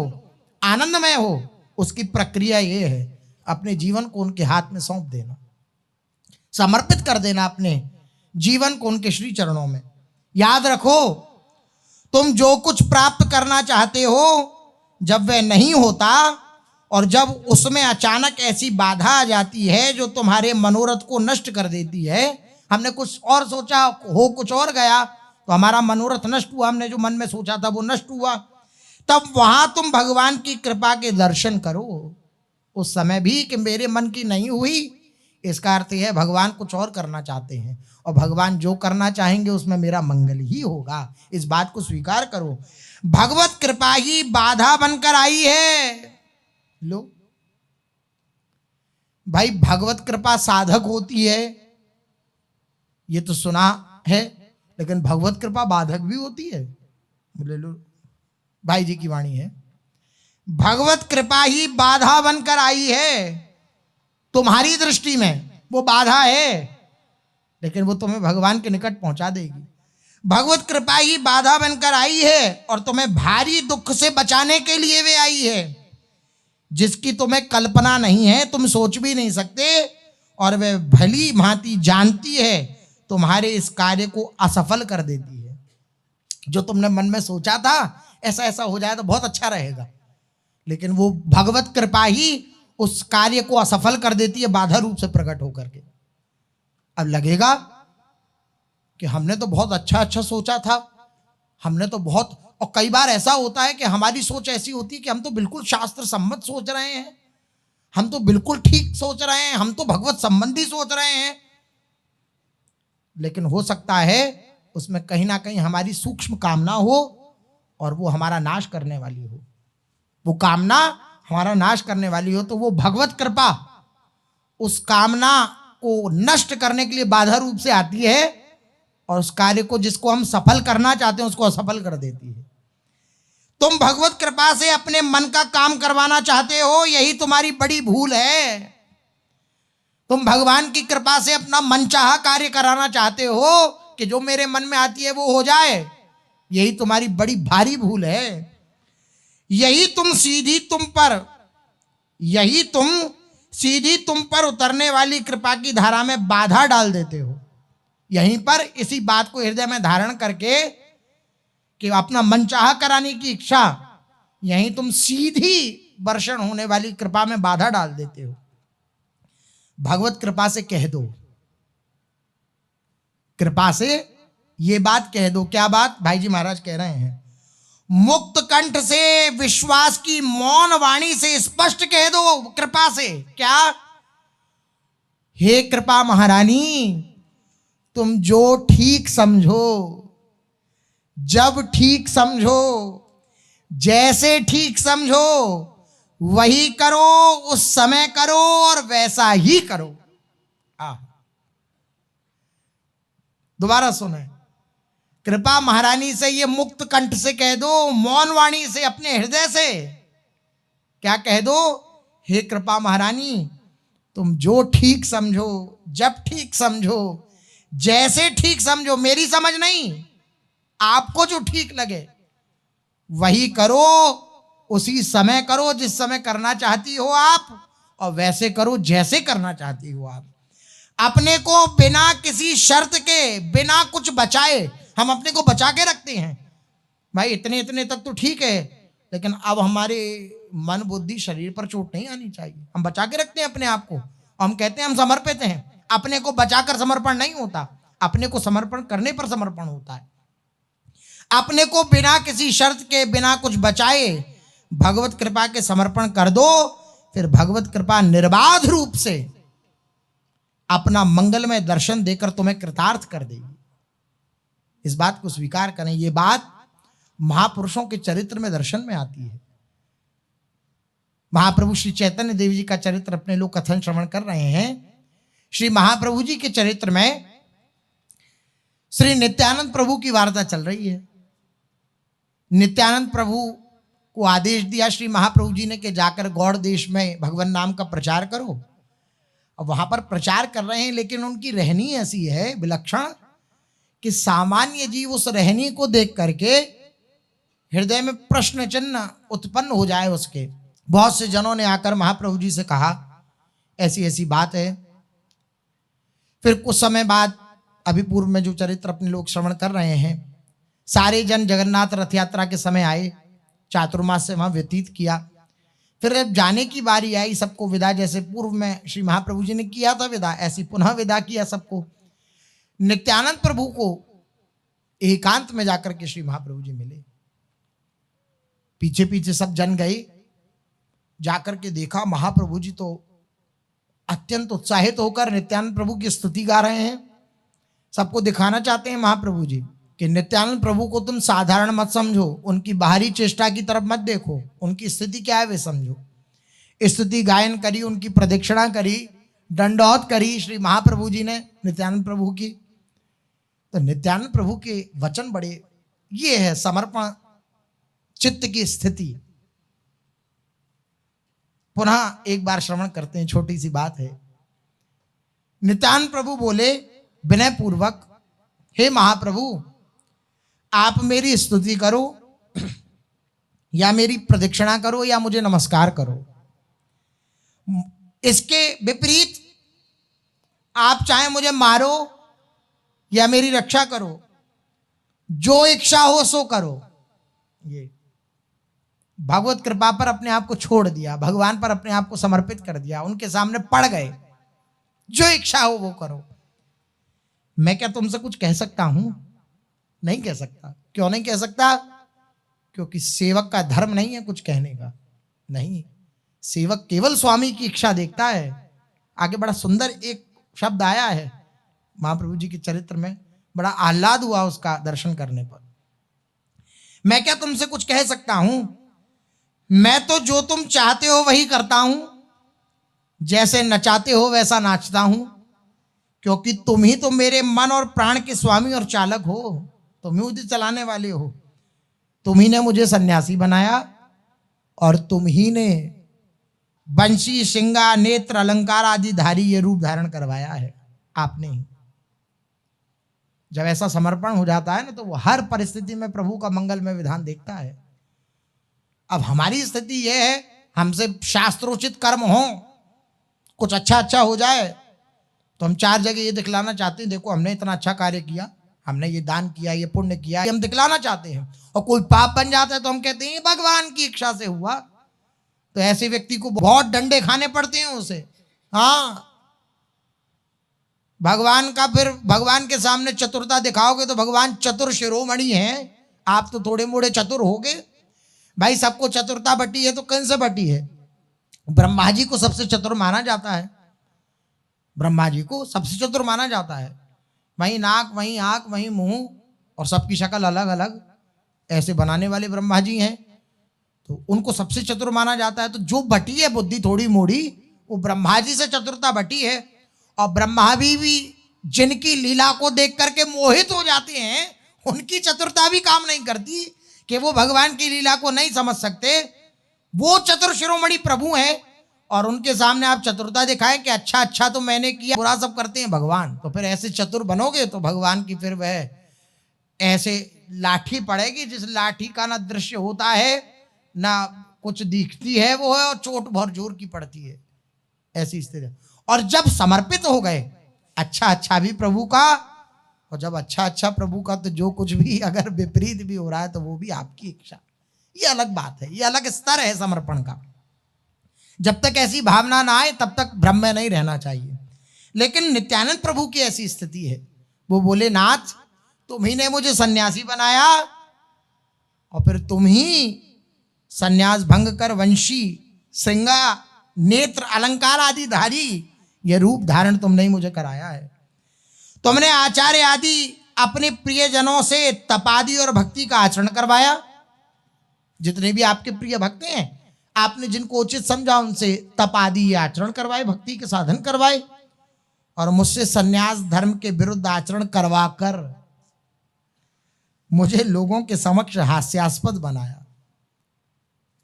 आनंदमय हो। उसकी प्रक्रिया ये है, अपने जीवन को उनके हाथ में सौंप देना, समर्पित कर देना अपने जीवन को उनके श्री चरणों में। याद रखो, तुम जो कुछ प्राप्त करना चाहते हो, जब वह नहीं होता और जब उसमें अचानक ऐसी बाधा आ जाती है जो तुम्हारे मनोरथ को नष्ट कर देती है, हमने कुछ और सोचा, हो कुछ और गया, तो हमारा मनोरथ नष्ट हुआ, हमने जो मन में सोचा था वो नष्ट हुआ, तब वहां तुम भगवान की कृपा के दर्शन करो। उस समय भी कि मेरे मन की नहीं हुई, इसका अर्थ है भगवान कुछ और करना चाहते हैं, और भगवान जो करना चाहेंगे उसमें मेरा मंगल ही होगा। इस बात को स्वीकार करो। भगवत कृपा ही बाधा बनकर आई है। लो भाई, भगवत कृपा साधक होती है, ये तो सुना है, लेकिन भगवत कृपा बाधक भी होती है। बोले लो, भाई जी की वाणी है, भगवत कृपा ही बाधा बनकर आई है। तुम्हारी दृष्टि में वो बाधा है, लेकिन वो तुम्हें भगवान के निकट पहुंचा देगी। भगवत कृपा ही बाधा बनकर आई है और तुम्हें भारी दुख से बचाने के लिए वे आई है, जिसकी तुम्हें कल्पना नहीं है, तुम सोच भी नहीं सकते, और वह भली भांति जानती है तुम्हारे इस कार्य को असफल कर देती है। जो तुमने मन में सोचा था ऐसा ऐसा हो जाए तो बहुत अच्छा रहेगा, लेकिन वो भगवत कृपा ही उस कार्य को असफल कर देती है बाधा रूप से प्रकट होकर के। अब लगेगा कि हमने तो बहुत अच्छा अच्छा सोचा था, हमने तो बहुत, और कई बार ऐसा होता है कि हमारी सोच ऐसी होती है कि हम तो बिल्कुल शास्त्र सम्मत सोच रहे हैं, हम तो बिल्कुल ठीक सोच रहे हैं, हम तो भगवत संबंधी सोच रहे हैं, लेकिन हो सकता है उसमें कहीं ना कहीं हमारी सूक्ष्म कामना हो और वो हमारा नाश करने वाली हो। वो कामना हमारा नाश करने वाली हो तो वो भगवत कृपा उस कामना को नष्ट करने के लिए बाधा रूप से आती है और उस कार्य को जिसको हम सफल करना चाहते हैं उसको असफल कर देती है। तुम भगवत कृपा से अपने मन का काम करवाना चाहते हो, यही तुम्हारी बड़ी भूल है। तुम भगवान की कृपा से अपना मनचाहा कार्य कराना चाहते हो कि जो मेरे मन में आती है वो हो जाए, यही तुम्हारी बड़ी भारी भूल है। यही तुम सीधी तुम पर उतरने वाली कृपा की धारा में बाधा डाल देते हो। यहीं पर इसी बात को हृदय में धारण करके कि अपना मनचाहा कराने की इच्छा, यहीं तुम सीधी वर्षण होने वाली कृपा में बाधा डाल देते हो। भगवत कृपा से कह दो, कृपा से ये बात कह दो। क्या बात? भाई जी महाराज कह रहे हैं, मुक्त कंठ से विश्वास की मौन वाणी से स्पष्ट कह दो कृपा से। क्या? हे कृपा महारानी, तुम जो ठीक समझो, जब ठीक समझो, जैसे ठीक समझो वही करो, उस समय करो और वैसा ही करो। दोबारा सुने, कृपा महारानी से ये मुक्त कंठ से कह दो, मौन वाणी से, अपने हृदय से क्या कह दो? हे कृपा महारानी, तुम जो ठीक समझो, जब ठीक समझो, जैसे ठीक समझो, मेरी समझ नहीं, आपको जो ठीक लगे वही करो, उसी समय करो जिस समय करना चाहती हो आप, और वैसे करो जैसे करना चाहती हो आप। अपने को बिना किसी शर्त के, बिना कुछ बचाए, हम अपने को बचा के रखते हैं, भाई इतने इतने तक तो ठीक है, लेकिन अब हमारे मन बुद्धि शरीर पर चोट नहीं आनी चाहिए। हम बचा के रखते हैं अपने आप को, हम कहते हैं हम समर्पित हैं। अपने को बचाकर समर्पण नहीं होता, अपने को समर्पण करने पर समर्पण होता है। अपने को बिना किसी शर्त के, बिना कुछ बचाए भगवत कृपा के समर्पण कर दो, फिर भगवत कृपा निर्बाध रूप से अपना मंगलमय दर्शन देकर तुम्हें कृतार्थ कर देगी। इस बात को स्वीकार करें। यह बात महापुरुषों के चरित्र में दर्शन में आती है। महाप्रभु श्री चैतन्य देव जी का चरित्र अपने लोग कथन श्रवण कर रहे हैं। श्री महाप्रभु जी के चरित्र में श्री नित्यानंद प्रभु की वार्ता चल रही है। नित्यानंद प्रभु को आदेश दिया श्री महाप्रभु जी ने कि जाकर गौड़ देश में भगवान नाम का प्रचार करो। अब वहां पर प्रचार कर रहे हैं, लेकिन उनकी रहनी ऐसी है विलक्षण कि सामान्य जीव उस रहनी को देख करके हृदय में प्रश्न चिन्ह उत्पन्न हो जाए उसके। बहुत से जनों ने आकर महाप्रभु जी से कहा ऐसी ऐसी बात है। फिर कुछ समय बाद, अभी पूर्व में जो चरित्र अपने लोग श्रवण कर रहे हैं, सारे जन जगन्नाथ रथ यात्रा के समय आए, चातुर्मास से वहां व्यतीत किया। फिर जब जाने की बारी आई, सबको विदा, जैसे पूर्व में श्री महाप्रभु जी ने किया था विदा, ऐसी पुनः विदा किया सबको। नित्यानंद प्रभु को एकांत में जाकर के श्री महाप्रभु जी मिले। पीछे पीछे सब जन गए, जाकर के देखा महाप्रभु जी तो अत्यंत उत्साहित होकर नित्यानंद प्रभु की स्तुति गा रहे हैं। सबको दिखाना चाहते हैं महाप्रभु जी कि नित्यानंद प्रभु को तुम साधारण मत समझो, उनकी बाहरी चेष्टा की तरफ मत देखो, उनकी स्थिति क्या है वे समझो। स्तुति गायन करी, उनकी प्रदक्षिणा करी, दंडौत करी श्री महाप्रभु जी ने नित्यानंद प्रभु की। तो नित्यानंद प्रभु के वचन बड़े, ये है समर्पण चित्त की स्थिति। पुनः एक बार श्रवण करते हैं, छोटी सी बात है। नित्यानंद प्रभु बोले विनय पूर्वक, हे महाप्रभु, आप मेरी स्तुति करो या मेरी प्रदक्षिणा करो या मुझे नमस्कार करो, इसके विपरीत आप चाहे मुझे मारो या मेरी रक्षा करो, जो इच्छा हो सो करो। ये भगवत कृपा पर अपने आप को छोड़ दिया, भगवान पर अपने आप को समर्पित कर दिया, उनके सामने पड़ गए, जो इच्छा हो वो करो। मैं क्या तुमसे कुछ कह सकता हूं? नहीं कह सकता। क्यों नहीं कह सकता? क्योंकि सेवक का धर्म नहीं है कुछ कहने का। नहीं, सेवक केवल स्वामी की इच्छा देखता है। आगे बड़ा सुंदर एक शब्द आया है महाप्रभु जी के चरित्र में, बड़ा आह्लाद हुआ उसका दर्शन करने पर। मैं क्या तुमसे कुछ कह सकता हूं? मैं तो जो तुम चाहते हो वही करता हूं, जैसे नचाते हो वैसा नाचता हूं, क्योंकि तुम ही तो मेरे मन और प्राण के स्वामी और चालक हो, तुम ही मुझे चलाने वाले हो। तुम ही ने मुझे सन्यासी बनाया और तुम ही ने बंशी, शिंगा, नेत्र, अलंकार आदि धारी ये रूप धारण करवाया है, आपने ही। जब ऐसा समर्पण हो जाता है ना, तो वो हर परिस्थिति में प्रभु का मंगलमय विधान देखता है। अब हमारी स्थिति ये है, हमसे शास्त्रोचित कर्म हो, कुछ अच्छा अच्छा हो जाए तो हम चार जगह ये दिखलाना चाहते हैं, देखो हमने इतना अच्छा कार्य किया, हमने ये दान किया, ये पुण्य किया, ये हम दिखलाना चाहते हैं। और कोई पाप बन जाता है तो हम कहते हैं भगवान की इच्छा से हुआ। तो ऐसे व्यक्ति को बहुत डंडे खाने पड़ते हैं उसे। हाँ, भगवान का फिर भगवान के सामने चतुरता दिखाओगे तो भगवान चतुर शिरोमणि हैं, आप तो थोड़े मोड़े चतुर होगे। भाई सबको चतुरता बटी है तो कौन से बटी है? ब्रह्मा जी को सबसे चतुर माना जाता है, ब्रह्मा जी को सबसे चतुर माना जाता है। वहीं नाक, वहीं आंख, वहीं मुंह, और सबकी शक्ल अलग अलग ऐसे बनाने वाले ब्रह्मा जी हैं, तो उनको सबसे चतुर माना जाता है। तो जो बटी है बुद्धि थोड़ी मोड़ी, वो ब्रह्मा जी से चतुरता बटी है। और ब्रह्मा भी जिनकी लीला को देख करके मोहित हो जाते हैं, उनकी चतुरता भी काम नहीं करती कि वो भगवान की लीला को नहीं समझ सकते। वो चतुर शिरोमणि प्रभु हैं और उनके सामने आप चतुरता दिखाएं कि अच्छा अच्छा तो मैंने किया, बुरा सब करते हैं भगवान। तो फिर ऐसे चतुर बनोगे तो भगवान की फिर वह ऐसे लाठी पड़ेगी, जिस लाठी का ना दृश्य होता है ना कुछ दिखती है वो है, और चोट बहुत जोर की पड़ती है, ऐसी स्थिति। और जब समर्पित हो गए, अच्छा अच्छा भी प्रभु का, और जब अच्छा अच्छा प्रभु का, तो जो कुछ भी अगर विपरीत भी हो रहा है तो वो भी आपकी इच्छा। ये अलग बात है, ये अलग स्तर है समर्पण का। जब तक ऐसी भावना ना आए तब तक भ्रम में नहीं रहना चाहिए। लेकिन नित्यानंद प्रभु की ऐसी स्थिति है, वो बोले नाथ तुम ही ने मुझे सन्यासी बनाया और फिर तुम ही सन्यास भंग कर वंशी, श्रृंगा, नेत्र, अलंकार आदि धारी ये रूप धारण तुमने ही मुझे कराया है। तुमने आचार्य आदि अपने प्रियजनों से तपादि और भक्ति का आचरण करवाया। जितने भी आपके प्रिय भक्त हैं, आपने जिनको उचित समझा उनसे तपादि आचरण करवाए, भक्ति के साधन करवाए, और मुझसे सन्यास धर्म के विरुद्ध आचरण करवाकर मुझे लोगों के समक्ष हास्यास्पद बनाया।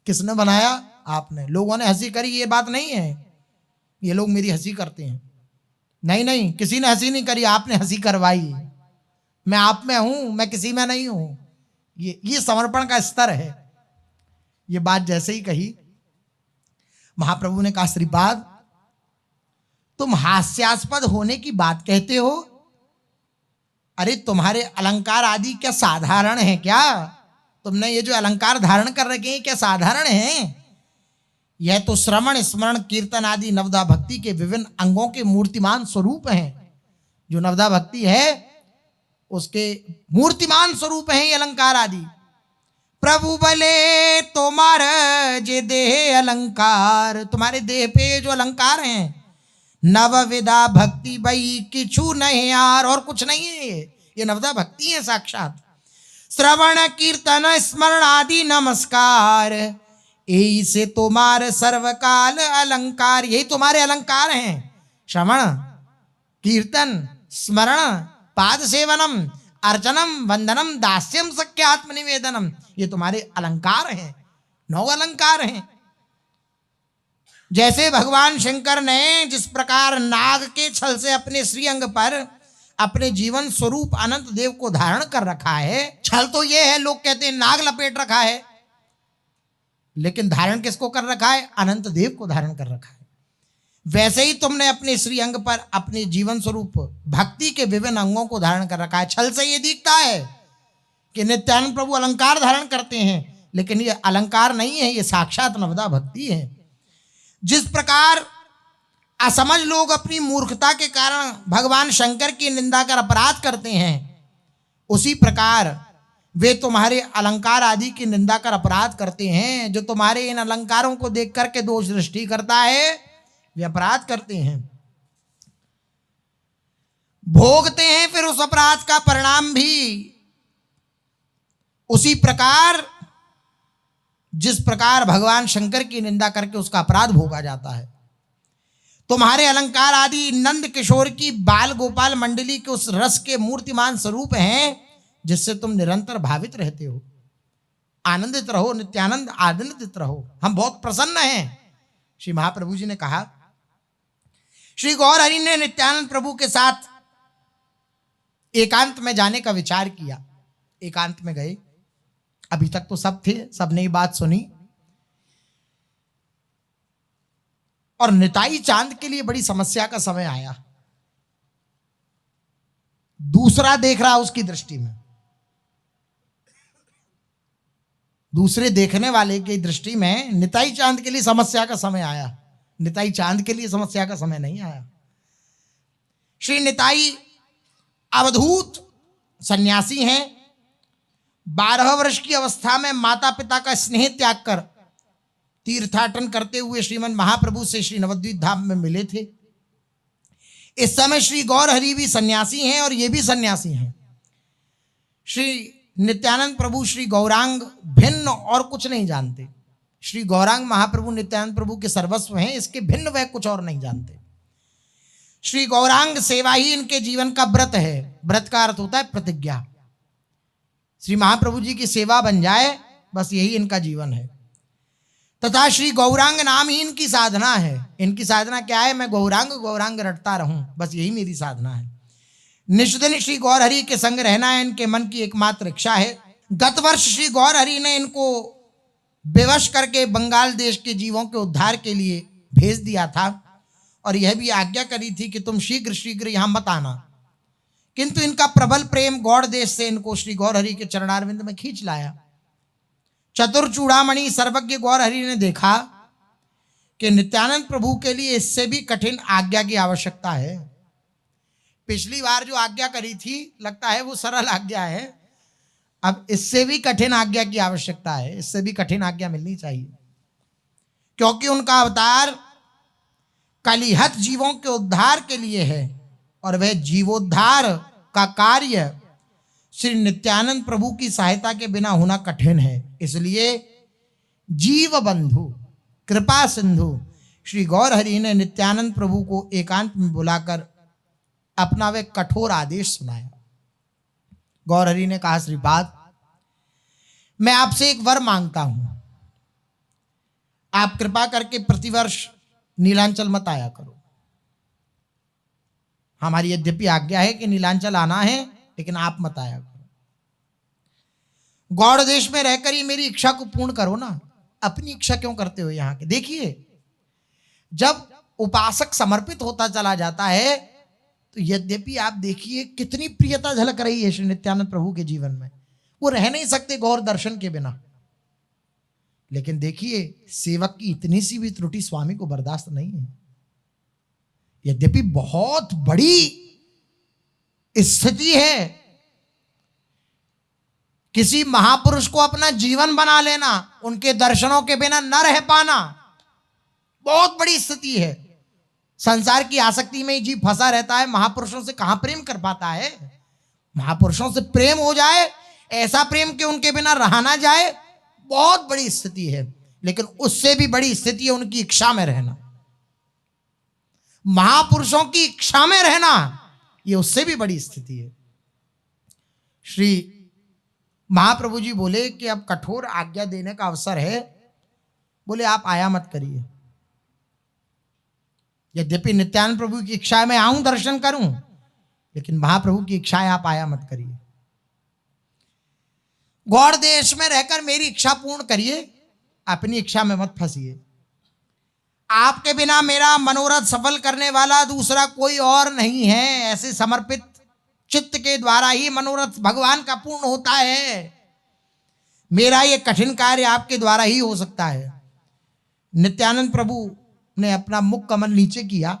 किसने बनाया? आपने। लोगों ने हंसी करी ये बात नहीं है, ये लोग मेरी हंसी करते हैं, नहीं नहीं, किसी ने हंसी नहीं करी, आपने हंसी करवाई। मैं आप में हूं, मैं किसी में नहीं हूं। ये समर्पण का स्तर है। ये बात जैसे ही कही, महाप्रभु ने कहा श्रीपाद तुम हास्यास्पद होने की बात कहते हो? अरे तुम्हारे अलंकार आदि क्या साधारण है क्या? तुमने ये जो अलंकार धारण कर रखे हैं क्या साधारण हैं? यह तो श्रवण, स्मरण, कीर्तन आदि नवदा भक्ति के विभिन्न अंगों के मूर्तिमान स्वरूप हैं। जो नवदा भक्ति है उसके मूर्तिमान स्वरूप हैं ये अलंकार आदि। प्रभु भले तुम्हारे जे देह अलंकार, तुम्हारे देह पे जो अलंकार हैं, नवविधा भक्ति बई किछु नहीं यार, और कुछ नहीं है ये नवदा भक्ति है साक्षात। श्रवण, कीर्तन, स्मरण आदि नमस्कार, यही से तुम्हारे सर्वकाल अलंकार, यही तुम्हारे अलंकार हैं। श्रवण, कीर्तन, स्मरण, पाद सेवनम, अर्चनम, वंदनम, दास्यम, सख्य आत्मनिवेदनम, ये तुम्हारे अलंकार हैं, 9 अलंकार हैं। जैसे भगवान शंकर ने जिस प्रकार नाग के छल से अपने श्रीअंग पर अपने जीवन स्वरूप अनंत देव को धारण कर रखा है। छल तो ये है, लोग कहते हैं नाग लपेट रखा है, लेकिन धारण किसको कर रखा है? अनंत देव को धारण कर रखा है। वैसे ही तुमने अपने श्रीअंग पर अपने जीवन स्वरूप भक्ति के विभिन्न अंगों को धारण कर रखा है। छल से ये दिखता है कि नित्यानंद प्रभु अलंकार धारण करते हैं, लेकिन ये अलंकार नहीं है, ये साक्षात नवदा भक्ति है। जिस प्रकार असमझ लोग अपनी मूर्खता के कारण भगवान शंकर की निंदा कर अपराध करते हैं, उसी प्रकार वे तुम्हारे अलंकार आदि की निंदा कर अपराध करते हैं। जो तुम्हारे इन अलंकारों को देख करके दोष दृष्टि करता है, वे अपराध करते हैं, भोगते हैं फिर उस अपराध का परिणाम भी। उसी प्रकार जिस प्रकार भगवान शंकर की निंदा करके उसका अपराध भोगा जाता है, तुम्हारे अलंकार आदि नंद किशोर की बाल गोपाल मंडली के उस रस के मूर्तिमान स्वरूप हैं, जिससे तुम निरंतर भावित रहते हो। आनंदित रहो, नित्यानंद आनंदित रहो, हम बहुत प्रसन्न हैं। श्री महाप्रभु जी ने कहा, श्री गौर हरि ने नित्यानंद प्रभु के साथ एकांत में जाने का विचार किया। एकांत में गए, अभी तक तो सब थे, सबने ये बात सुनी, और निताई चांद के लिए बड़ी समस्या का समय आया। दूसरा देख रहा उसकी दृष्टि में, दूसरे देखने वाले की दृष्टि में निताई चांद के लिए समस्या का समय आया। निताई चांद के लिए समस्या का समय नहीं आया। श्री निताई अवधूत सन्यासी हैं। 12 वर्ष की अवस्था में माता पिता का स्नेह त्याग कर तीर्थाटन करते हुए श्रीमन महाप्रभु से श्री नवद्वीप धाम में मिले थे। इस समय श्री गौर हरि भी सन्यासी हैं और ये भी सन्यासी हैं। श्री नित्यानंद प्रभु श्री गौरांग भिन्न और कुछ नहीं जानते। श्री गौरांग महाप्रभु नित्यानंद प्रभु के सर्वस्व हैं, इसके भिन्न वह कुछ और नहीं जानते। श्री गौरांग सेवा ही इनके जीवन का व्रत है। व्रत का अर्थ होता है प्रतिज्ञा। श्री महाप्रभु जी की सेवा बन जाए, बस यही इनका जीवन है। तथा श्री गौरांग नाम ही इनकी साधना है। इनकी साधना क्या है? मैं गौरांग गौरांग रटता रहूं, बस यही मेरी साधना है। निष्दिन श्री गौर हरि के संग रहना है इनके मन की एकमात्र इच्छा है। गत वर्ष श्री गौर हरि ने इनको बेवश करके बंगाल देश के जीवों के उद्धार के लिए भेज दिया था, और यह भी आज्ञा करी थी कि तुम शीघ्र शीघ्र यहां मत आना। किंतु इनका प्रबल प्रेम गौड़ देश से इनको श्री गौर हरि के चरणारविंद में खींच लाया। चतुर चूड़ामणि सर्वज्ञ गौर हरि ने देखा कि नित्यानंद प्रभु के लिए इससे भी कठिन आज्ञा की आवश्यकता है। पिछली बार जो आज्ञा करी थी, लगता है वो सरल आज्ञा है, अब इससे भी कठिन आज्ञा की आवश्यकता है। इससे भी कठिन आज्ञा मिलनी चाहिए, क्योंकि उनका अवतार कलिहत जीवों के उद्धार के लिए है, और वह जीवोद्धार का कार्य श्री नित्यानंद प्रभु की सहायता के बिना होना कठिन है। इसलिए जीव बंधु कृपा सिंधु श्री गौर हरि ने नित्यानंद प्रभु को एकांत में बुलाकर अपना वह कठोर आदेश सुनाया। गौर हरि ने कहा, श्रीपाद, मैं आपसे एक वर मांगता हूं। आप कृपा करके प्रतिवर्ष नीलांचल मत आया करो। हमारी यद्यपि आज्ञा है कि नीलांचल आना है, लेकिन आप मत आया करो। गौड़ देश में रहकर ही मेरी इच्छा को पूर्ण करो ना। अपनी इच्छा क्यों करते हो यहां के? देखिए, जब उपासक समर्पित होता चला जाता है, तो यद्यपि आप देखिए कितनी प्रियता झलक रही है श्री नित्यानंद प्रभु के जीवन में। वो रह नहीं सकते गौर दर्शन के बिना। लेकिन देखिए, सेवक की इतनी सी भी त्रुटि स्वामी को बर्दाश्त नहीं है। यद्यपि बहुत बड़ी स्थिति है किसी महापुरुष को अपना जीवन बना लेना, उनके दर्शनों के बिना न रह पाना, बहुत बड़ी स्थिति है। संसार की आसक्ति में ही जीव फंसा रहता है, महापुरुषों से कहां प्रेम कर पाता है। महापुरुषों से प्रेम हो जाए, ऐसा प्रेम कि उनके बिना रहा ना जाए, बहुत बड़ी स्थिति है। लेकिन उससे भी बड़ी स्थिति है उनकी इच्छा में रहना। महापुरुषों की इच्छा में रहना, ये उससे भी बड़ी स्थिति है। श्री महाप्रभु जी बोले कि अब कठोर आज्ञा देने का अवसर है। बोले, आप आया मत करिए। यद्यपि नित्यानंद प्रभु की इच्छा है मैं आऊं दर्शन करूं, लेकिन महाप्रभु की इच्छा है आप आया मत करिए। गौड़ देश में रहकर मेरी इच्छा पूर्ण करिए, अपनी इच्छा में मत फंसिए। आपके बिना मेरा मनोरथ सफल करने वाला दूसरा कोई और नहीं है। ऐसे समर्पित चित्त के द्वारा ही मनोरथ भगवान का पूर्ण होता है। मेरा ये कठिन कार्य आपके द्वारा ही हो सकता है। नित्यानंद प्रभु ने अपना मुख कमल नीचे किया,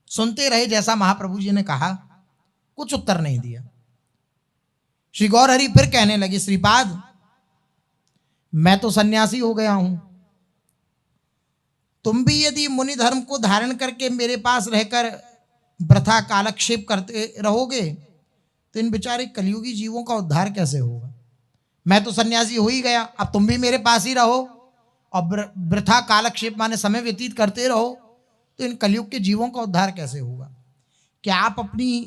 सुनते रहे जैसा महाप्रभु जी ने कहा, कुछ उत्तर नहीं दिया। श्री गौर हरि फिर कहने लगे, श्रीपाद मैं तो सन्यासी हो गया हूं, तुम भी यदि मुनि धर्म को धारण करके मेरे पास रहकर वृथा कालक्षेप करते रहोगे तो इन बेचारे कलयुगी जीवों का उद्धार कैसे होगा। मैं तो सन्यासी हो ही गया, अब तुम भी मेरे पास ही रहो और वृथा कालक्षेप माने समय व्यतीत करते रहो तो इन कलयुग के जीवों का उद्धार कैसे होगा। क्या आप अपनी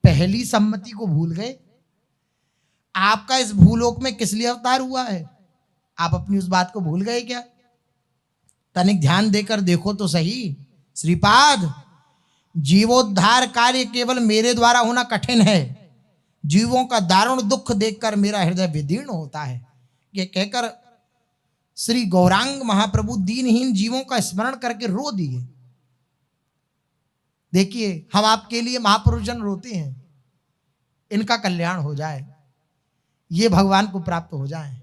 पहली सम्मति को भूल गए? आपका इस भूलोक में किस लिए अवतार हुआ है? आप अपनी उस बात को भूल गए क्या? तनिक ध्यान देकर देखो तो सही। श्रीपाद जीवोद्धार कार्य केवल मेरे द्वारा होना कठिन है, जीवों का दारुण दुख देखकर मेरा हृदय विदीर्ण होता है। ये कहकर श्री गौरांग महाप्रभु दीनहीन जीवों का स्मरण करके रो दिए। देखिए हम आपके लिए महापुरुष जन रोते हैं, इनका कल्याण हो जाए, ये भगवान को प्राप्त हो जाए,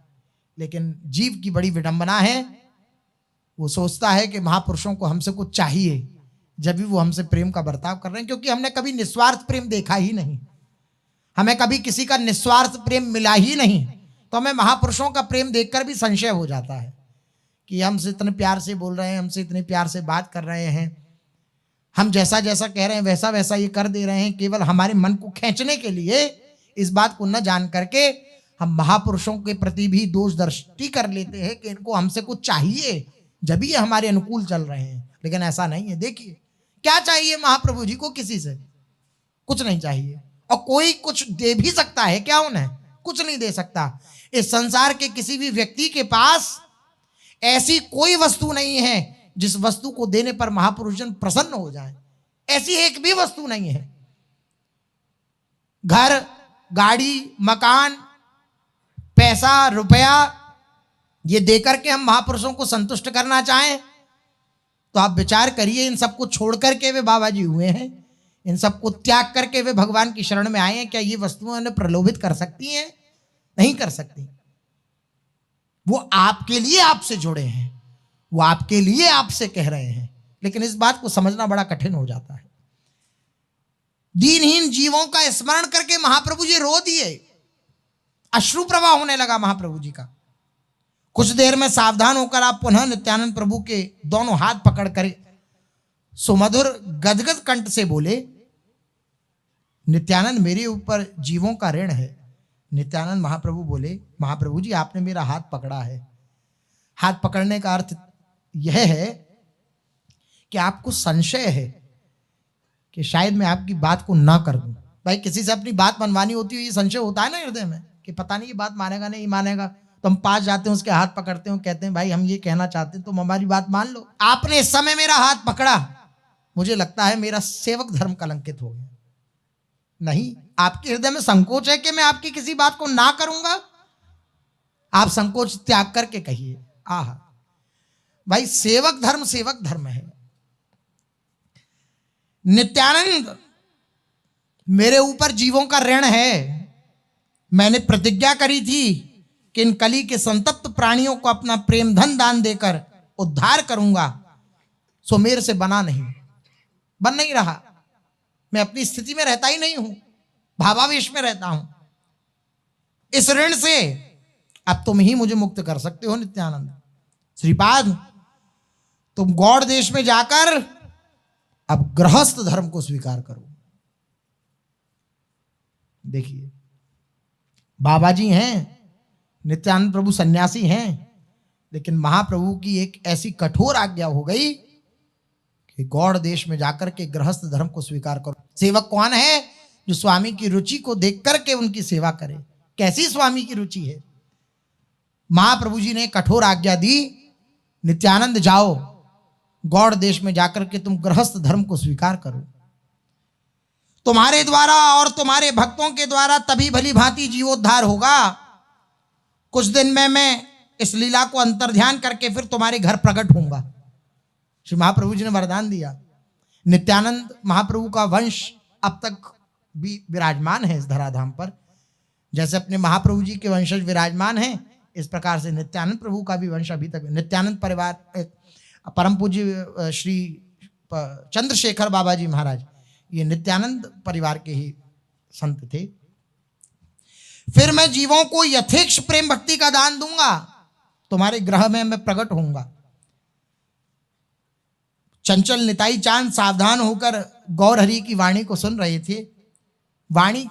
लेकिन जीव की बड़ी विडंबना है, वो सोचता है कि महापुरुषों को हमसे कुछ चाहिए, जब भी वो हमसे प्रेम का बर्ताव कर रहे हैं, क्योंकि हमने कभी निस्वार्थ प्रेम देखा ही नहीं, हमें कभी किसी का निस्वार्थ प्रेम मिला ही नहीं, तो हमें महापुरुषों का प्रेम देखकर भी संशय हो जाता है कि हमसे इतने प्यार से बोल रहे हैं, हमसे इतने प्यार से बात कर रहे हैं, हम जैसा जैसा कह रहे हैं वैसा वैसा ये कर दे रहे हैं, केवल हमारे मन को खींचने के लिए। इस बात को न जान करके हम महापुरुषों के प्रति भी दोष दृष्टि कर लेते हैं कि इनको हमसे कुछ चाहिए, जब भी ये हमारे अनुकूल चल रहे हैं, लेकिन ऐसा नहीं है। देखिए क्या चाहिए महाप्रभु जी को? किसी से कुछ नहीं चाहिए, और कोई कुछ दे भी सकता है क्या? उन्हें कुछ नहीं दे सकता। इस संसार के किसी भी व्यक्ति के पास ऐसी कोई वस्तु नहीं है जिस वस्तु को देने पर महापुरुष जन प्रसन्न हो जाए, ऐसी एक भी वस्तु नहीं है। घर, गाड़ी, मकान, पैसा, रुपया, ये देकर के हम महापुरुषों को संतुष्ट करना चाहें तो आप विचार करिए, इन सबको छोड़ करके वे बाबा जी हुए हैं, इन सबको त्याग करके वे भगवान की शरण में आए हैं। क्या ये वस्तुएं उन्हें प्रलोभित कर सकती हैं? नहीं कर सकती। वो आपके लिए आपसे जुड़े हैं, वो आपके लिए आपसे कह रहे हैं, लेकिन इस बात को समझना बड़ा कठिन हो जाता है। दीनहीन जीवों का स्मरण करके महाप्रभु जी रो दिए, अश्रु प्रवाह होने लगा महाप्रभु जी का। कुछ देर में सावधान होकर आप पुनः नित्यानंद प्रभु के दोनों हाथ पकड़ कर सुमधुर गदगद कंठ से बोले, नित्यानंद मेरे ऊपर जीवों का ऋण है। नित्यानंद महाप्रभु बोले, महाप्रभु जी आपने मेरा हाथ पकड़ा है, हाथ पकड़ने का अर्थ यह है कि आपको संशय है कि शायद मैं आपकी बात को ना कर दूं। भाई किसी से अपनी बात मनवानी होती है, ये संशय होता है ना हृदय में कि पता नहीं ये बात मानेगा नहीं मानेगा, तो हम पास जाते हैं, उसके हाथ पकड़ते हैं, कहते हैं भाई हम ये कहना चाहते हैं, तुम हमारी बात मान लो। आपने इस समय मेरा हाथ पकड़ा, मुझे लगता है मेरा सेवक धर्म कलंकित हो गया। नहीं, आपके हृदय में संकोच है कि मैं आपकी किसी बात को ना करूंगा? आप संकोच त्याग करके कहिए, आह भाई सेवक धर्म है। नित्यानंद मेरे ऊपर जीवों का ऋण है, मैंने प्रतिज्ञा करी थी कि इन कली के संतप्त प्राणियों को अपना प्रेम धन दान देकर उद्धार करूंगा, सो मेरे से बन नहीं रहा। मैं अपनी स्थिति में रहता ही नहीं हूं, भावावेश में रहता हूं। इस ऋण से अब तुम ही मुझे मुक्त कर सकते हो नित्यानंद। श्रीपाद तुम गौड़ देश में जाकर अब गृहस्थ धर्म को स्वीकार करो। देखिए बाबा जी हैं, नित्यानंद प्रभु सन्यासी हैं, लेकिन महाप्रभु की एक ऐसी कठोर आज्ञा हो गई कि गौड़ देश में जाकर के गृहस्थ धर्म को स्वीकार करो। सेवक कौन है? जो स्वामी की रुचि को देख करके उनकी सेवा करे। कैसी स्वामी की रुचि है? महाप्रभु जी ने कठोर आज्ञा दी, नित्यानंद जाओ गौड़ देश में जाकर के तुम गृहस्थ धर्म को स्वीकार करो। तुम्हारे द्वारा और तुम्हारे भक्तों के द्वारा तभी भली भांति जीवोद्धार होगा। कुछ दिन में मैं इस लीला को अंतर्ध्यान करके फिर तुम्हारे घर प्रकट होऊंगा। श्री महाप्रभु जी ने वरदान दिया। नित्यानंद महाप्रभु का वंश अब तक भी विराजमान है इस धराधाम पर। जैसे अपने महाप्रभु जी के वंशज विराजमान हैं, इस प्रकार से नित्यानंद प्रभु का भी वंश अभी तक, नित्यानंद परिवार, परम पूज्य श्री चंद्रशेखर बाबा जी महाराज, ये नित्यानंद परिवार के ही संत थे। फिर मैं जीवों को यथेक्ष प्रेम भक्ति का दान दूंगा, तुम्हारे ग्रह में मैं प्रकट होऊंगा। चंचल निताई चांद सावधान होकर गौर हरि की वाणी को सुन रहे थे। वाणी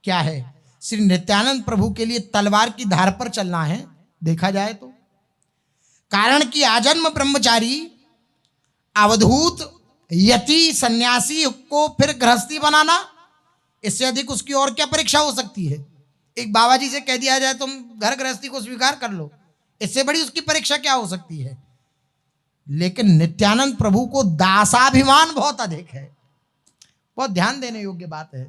क्या है? श्री नित्यानंद प्रभु के लिए तलवार की धार पर चलना है, देखा जाए तो। कारण कि आजन्म ब्रह्मचारी अवधूत यति सन्यासी को फिर गृहस्थी बनाना, इससे अधिक उसकी और क्या परीक्षा हो सकती है? एक बाबा जी से कह दिया जाए तुम घर गृहस्थी को स्वीकार कर लो, इससे बड़ी उसकी परीक्षा क्या हो सकती है? लेकिन नित्यानंद प्रभु को दासाभिमान बहुत अधिक है। बहुत ध्यान देने योग्य बात है,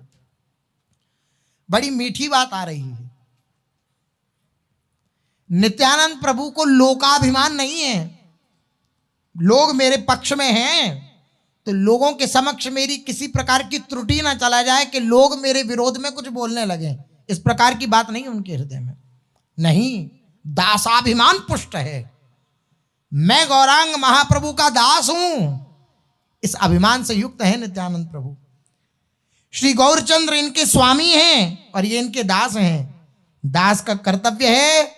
बड़ी मीठी बात आ रही है। नित्यानंद प्रभु को लोकाभिमान नहीं है। लोग मेरे पक्ष में हैं तो लोगों के समक्ष मेरी किसी प्रकार की त्रुटि ना चला जाए कि लोग मेरे विरोध में कुछ बोलने लगे, इस प्रकार की बात नहीं उनके हृदय में। नहीं, दासाभिमान पुष्ट है। मैं गौरांग महाप्रभु का दास हूं, इस अभिमान से युक्त है नित्यानंद प्रभु। श्री गौरचंद्र इनके स्वामी हैं और ये इनके दास हैं। दास का कर्तव्य है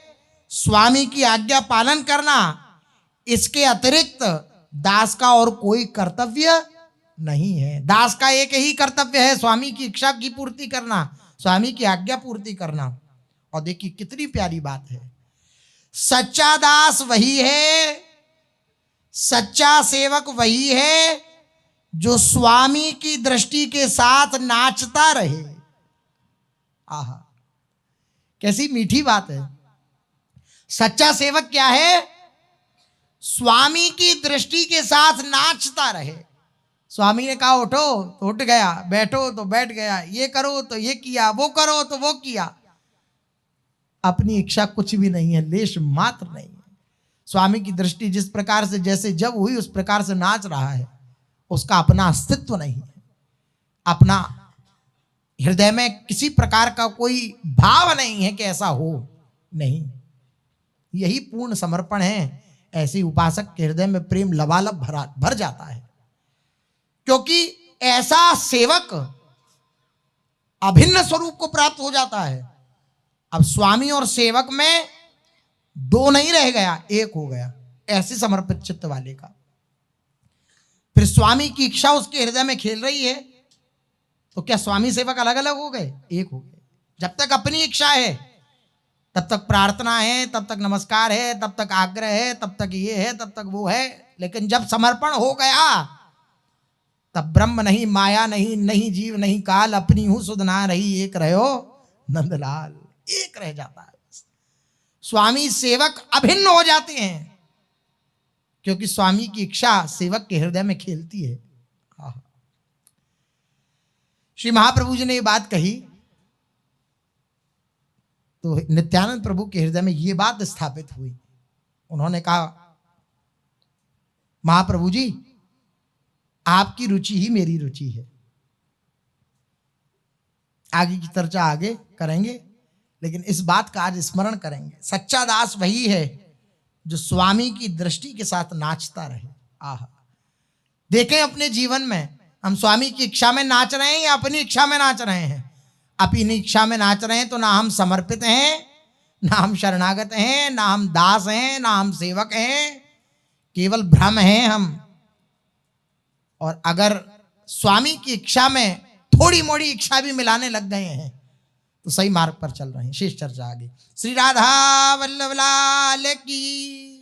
स्वामी की आज्ञा पालन करना, इसके अतिरिक्त दास का और कोई कर्तव्य नहीं है। दास का एक ही कर्तव्य है, स्वामी की इच्छा की पूर्ति करना, स्वामी की आज्ञा पूर्ति करना। और देखिए कितनी प्यारी बात है, सच्चा दास वही है, सच्चा सेवक वही है जो स्वामी की दृष्टि के साथ नाचता रहे। आहा, कैसी मीठी बात है। सच्चा सेवक क्या है? स्वामी की दृष्टि के साथ नाचता रहे। स्वामी ने कहा उठो तो उठ गया, बैठो तो बैठ गया, ये करो तो ये किया, वो करो तो वो किया। अपनी इच्छा कुछ भी नहीं है, लेश मात्र नहीं है। स्वामी की दृष्टि जिस प्रकार से जैसे जब हुई उस प्रकार से नाच रहा है, उसका अपना अस्तित्व नहीं है, अपना हृदय में किसी प्रकार का कोई भाव नहीं है कि ऐसा हो। नहीं, यही पूर्ण समर्पण है। ऐसे उपासक के हृदय में प्रेम लबालब भर जाता है, क्योंकि ऐसा सेवक अभिन्न स्वरूप को प्राप्त हो जाता है। अब स्वामी और सेवक में दो नहीं रह गया, एक हो गया, ऐसे समर्पित चित्त वाले का। फिर स्वामी की इच्छा उसके हृदय में खेल रही है, तो क्या स्वामी सेवक अलग अलग हो गए? एक हो गए। जब तक अपनी इच्छा है तब तक प्रार्थना है, तब तक नमस्कार है, तब तक आग्रह है, तब तक ये है, तब तक वो है। लेकिन जब समर्पण हो गया तब ब्रह्म नहीं, माया नहीं, नहीं जीव नहीं काल, अपनी हूं सुध ना रही, एक रहो नंदलाल, एक रह जाता है। स्वामी सेवक अभिन्न हो जाते हैं, क्योंकि स्वामी की इच्छा सेवक के हृदय में खेलती है। श्री महाप्रभु जी ने ये बात कही तो नित्यानंद प्रभु के हृदय में ये बात स्थापित हुई। उन्होंने कहा महाप्रभु जी, आपकी रुचि ही मेरी रुचि है। आगे की चर्चा आगे करेंगे, लेकिन इस बात का आज स्मरण करेंगे। सच्चा दास वही है जो स्वामी की दृष्टि के साथ नाचता रहे। आहा, देखें अपने जीवन में हम स्वामी की इच्छा में नाच रहे हैं या अपनी इच्छा में नाच रहे हैं। अपनी इच्छा में नाच रहे हैं तो ना हम समर्पित हैं, ना हम शरणागत हैं, ना हम दास हैं, ना हम सेवक हैं, केवल भ्रम हैं हम। और अगर स्वामी की इच्छा में थोड़ी मोड़ी इच्छा भी मिलाने लग गए हैं तो सही मार्ग पर चल रहे हैं। शेष चर्चा आगे। श्री राधा वल्लभ लाल की।